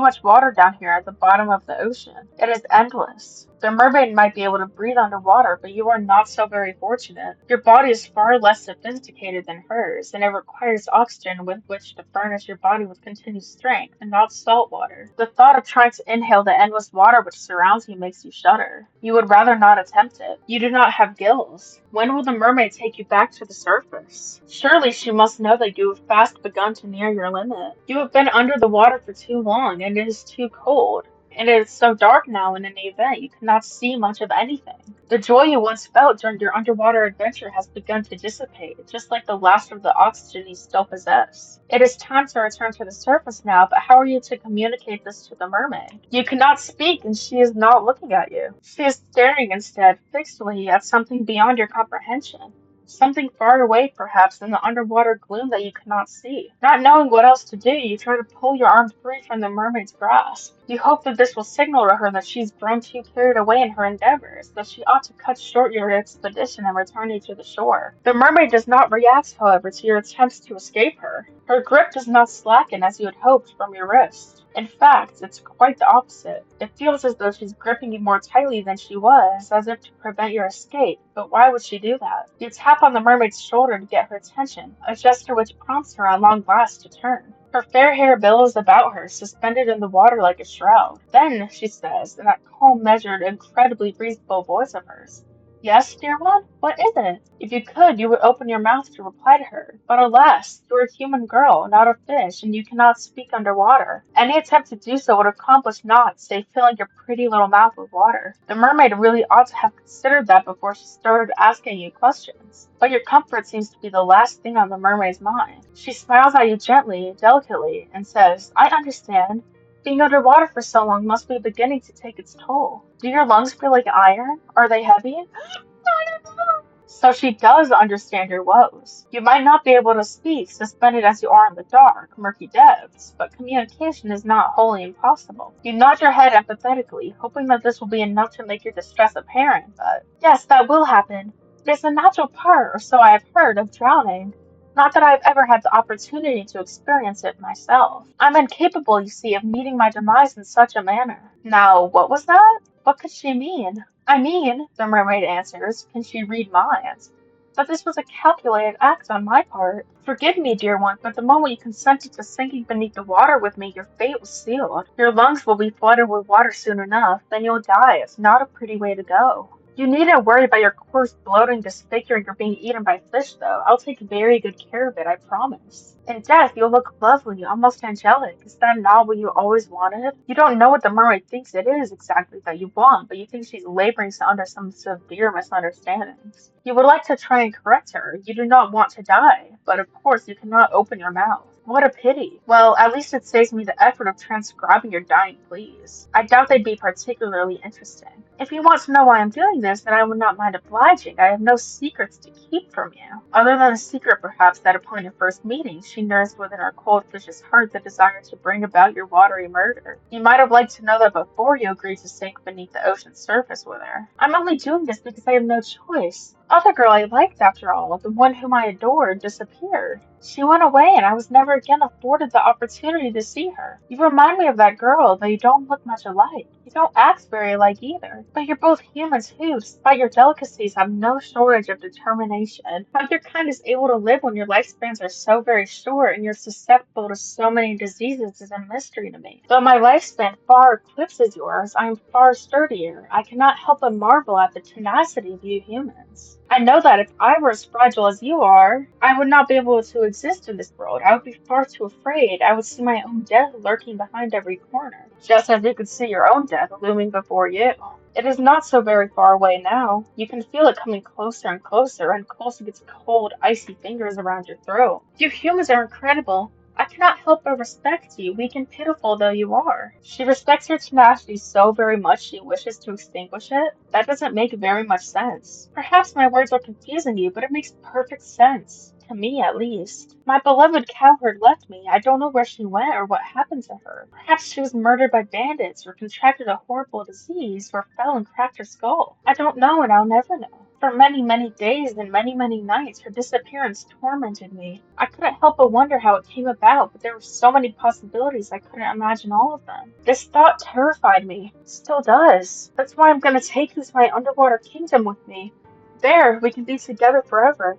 much water down here at the bottom of the ocean. It is endless. The mermaid might be able to breathe underwater, but you are not so very fortunate. Your body is far less sophisticated than hers, and it requires oxygen with which to furnish your body with continued strength, and not salt water. The thought of trying to inhale the endless water which surrounds you makes you shudder. You would rather not attempt it. You do not have gills. When will the mermaid take you back to the surface? Surely she must know that you have fast begun to near your limit. You have been under the water for too long, and it is too cold. And it is so dark now in any event, you cannot see much of anything. The joy you once felt during your underwater adventure has begun to dissipate, just like the last of the oxygen you still possess. It is time to return to the surface now, but how are you to communicate this to the mermaid? You cannot speak, and she is not looking at you. She is staring instead, fixedly, at something beyond your comprehension. Something far away, perhaps, in the underwater gloom that you cannot see. Not knowing what else to do, you try to pull your arm free from the mermaid's grasp. You hope that this will signal to her that she's grown too carried away in her endeavors, that she ought to cut short your expedition and return you to the shore. The mermaid does not react, however, to your attempts to escape her. Her grip does not slacken as you had hoped from your wrist. In fact, it's quite the opposite. It feels as though she's gripping you more tightly than she was, as if to prevent your escape. But why would she do that? You tap on the mermaid's shoulder to get her attention, a gesture which prompts her at long last to turn. Her fair hair billows about her, suspended in the water like a shroud. Then, she says, in that calm, measured, incredibly reasonable voice of hers, "Yes, dear one? What is it?" If you could, you would open your mouth to reply to her. But alas, you are a human girl, not a fish, and you cannot speak underwater. Any attempt to do so would accomplish naught save filling your pretty little mouth with water. The mermaid really ought to have considered that before she started asking you questions. But your comfort seems to be the last thing on the mermaid's mind. She smiles at you gently, delicately, and says, "I understand. Being underwater for so long must be beginning to take its toll. Do your lungs feel like iron? Are they heavy?" So she does understand your woes. You might not be able to speak, suspended as you are in the dark, murky depths, but communication is not wholly impossible. You nod your head empathetically, hoping that this will be enough to make your distress apparent, but yes, that will happen. It is a natural part, or so I have heard, of drowning. Not that I have ever had the opportunity to experience it myself. I'm incapable, you see, of meeting my demise in such a manner. Now, what was that? What could she mean? "I mean," the mermaid answers, "can she read minds? But this was a calculated act on my part. Forgive me, dear one, but the moment you consented to sinking beneath the water with me, your fate was sealed. Your lungs will be flooded with water soon enough, then you'll die. It's not a pretty way to go. You needn't worry about your corpse bloating, disfiguring, or being eaten by fish, though. I'll take very good care of it, I promise. In death, you'll look lovely, almost angelic. Is that not what you always wanted? You don't know what the mermaid thinks it is exactly that you want, but you think she's laboring under some severe misunderstandings. You would like to try and correct her. You do not want to die, but of course you cannot open your mouth. What a pity. Well, at least it saves me the effort of transcribing your dying pleas. I doubt they'd be particularly interesting. If you want to know why I'm doing this, then I would not mind obliging. I have no secrets to keep from you. Other than the secret, perhaps, that upon your first meeting, she nursed within her cold fish's heart the desire to bring about your watery murder. You might have liked to know that before you agreed to sink beneath the ocean's surface with her. I'm only doing this because I have no choice. Other girl I liked, after all, the one whom I adored, disappeared. She went away, and I was never again afforded the opportunity to see her. You remind me of that girl, though you don't look much alike. You don't act very alike either. But you're both humans who, despite your delicacies, have no shortage of determination. How your kind is able to live when your lifespans are so very short and you're susceptible to so many diseases is a mystery to me. Though my lifespan far eclipses yours, I am far sturdier. I cannot help but marvel at the tenacity of you humans. I know that if I were as fragile as you are, I would not be able to exist in this world. I would be far too afraid. I would see my own death lurking behind every corner, just as you could see your own death looming before you. It is not so very far away now. You can feel it coming closer and closer gets cold, icy fingers around your throat. You humans are incredible. I cannot help but respect you, weak and pitiful though you are. She respects your tenacity so very much she wishes to extinguish it? That doesn't make very much sense. Perhaps my words are confusing you, but it makes perfect sense. To me, at least. My beloved cowherd left me. I don't know where she went or what happened to her. Perhaps she was murdered by bandits, or contracted a horrible disease, or fell and cracked her skull. I don't know, and I'll never know. For many, many days and many, many nights, her disappearance tormented me. I couldn't help but wonder how it came about, but there were so many possibilities I couldn't imagine all of them. This thought terrified me. Still does. That's why I'm gonna take you to my underwater kingdom with me. There, we can be together forever.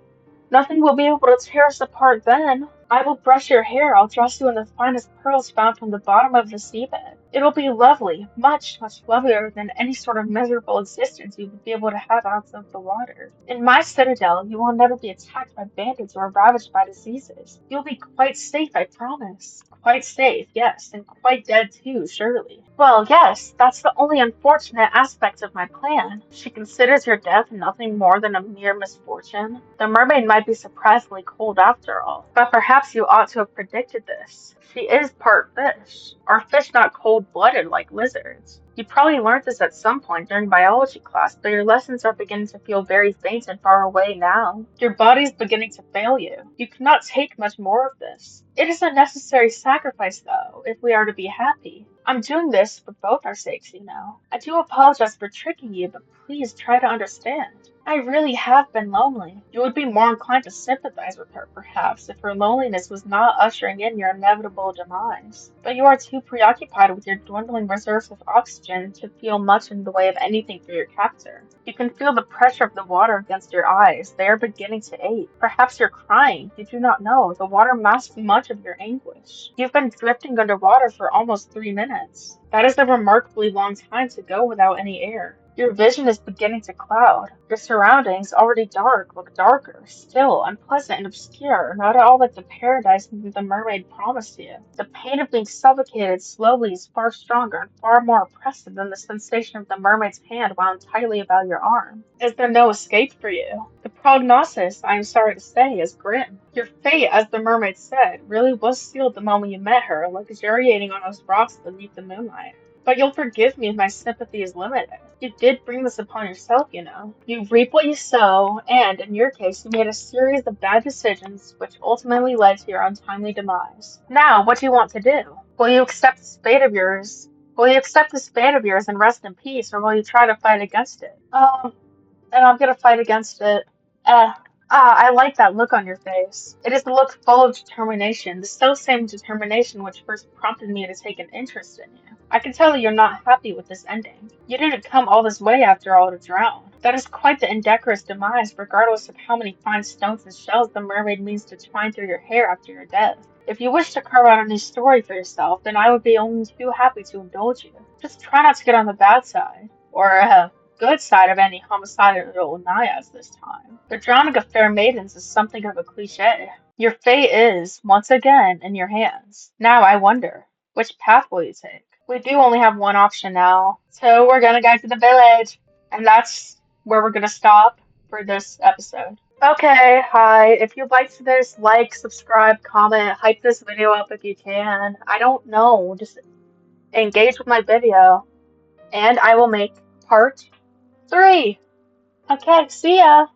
Nothing will be able to tear us apart then. I will brush your hair. I'll dress you in the finest pearls found from the bottom of the seabed. It'll be lovely, much, much lovelier than any sort of miserable existence you would be able to have out of the water. In my citadel, you will never be attacked by bandits or ravaged by diseases. You'll be quite safe, I promise. Quite safe, yes, and quite dead too, surely. Well, yes, that's the only unfortunate aspect of my plan. She considers your death nothing more than a mere misfortune. The mermaid might be surprisingly cold after all, but perhaps you ought to have predicted this. She is part fish. Are fish not cold-blooded like lizards? You probably learned this at some point during biology class, but your lessons are beginning to feel very faint and far away now. Your body's beginning to fail you. You cannot take much more of this. It is a necessary sacrifice, though, if we are to be happy. I'm doing this for both our sakes, you know. I do apologize for tricking you, but please try to understand. I really have been lonely. You would be more inclined to sympathize with her, perhaps, if her loneliness was not ushering in your inevitable demise. But you are too preoccupied with your dwindling reserves of oxygen to feel much in the way of anything for your captor. You can feel the pressure of the water against your eyes. They are beginning to ache. Perhaps you're crying. You do not know. The water masks much of your anguish. You've been drifting underwater for almost 3 minutes. That is a remarkably long time to go without any air. Your vision is beginning to cloud. Your surroundings, already dark, look darker, still, unpleasant, and obscure, not at all like the paradise the mermaid promised you. The pain of being suffocated slowly is far stronger and far more oppressive than the sensation of the mermaid's hand wound tightly about your arm. Is there no escape for you? The prognosis, I am sorry to say, is grim. Your fate, as the mermaid said, really was sealed the moment you met her, luxuriating on those rocks beneath the moonlight. But you'll forgive me if my sympathy is limited. You did bring this upon yourself, you know. You reap what you sow, and, in your case, you made a series of bad decisions which ultimately led to your untimely demise. Now, what do you want to do? Will you accept this fate of yours? Will you accept this fate of yours and rest in peace, or will you try to fight against it? And I'm gonna fight against it. I like that look on your face. It is the look full of determination, the self-same determination which first prompted me to take an interest in you. I can tell that you're not happy with this ending. You didn't come all this way after all to drown. That is quite the indecorous demise, regardless of how many fine stones and shells the mermaid means to twine through your hair after your death. If you wish to carve out a new story for yourself, then I would be only too happy to indulge you. Just try not to get on the bad side. Or, good side of any homicidal naiads this time. The drowning of fair maidens is something of a cliche. Your fate is, once again, in your hands. Now I wonder, which path will you take? We do only have one option now, so we're gonna go to the village. And that's where we're gonna stop for this episode. Okay, hi. If you liked this, like, subscribe, comment, hype this video up if you can. I don't know, just engage with my video. And I will make part 3. Okay, see ya!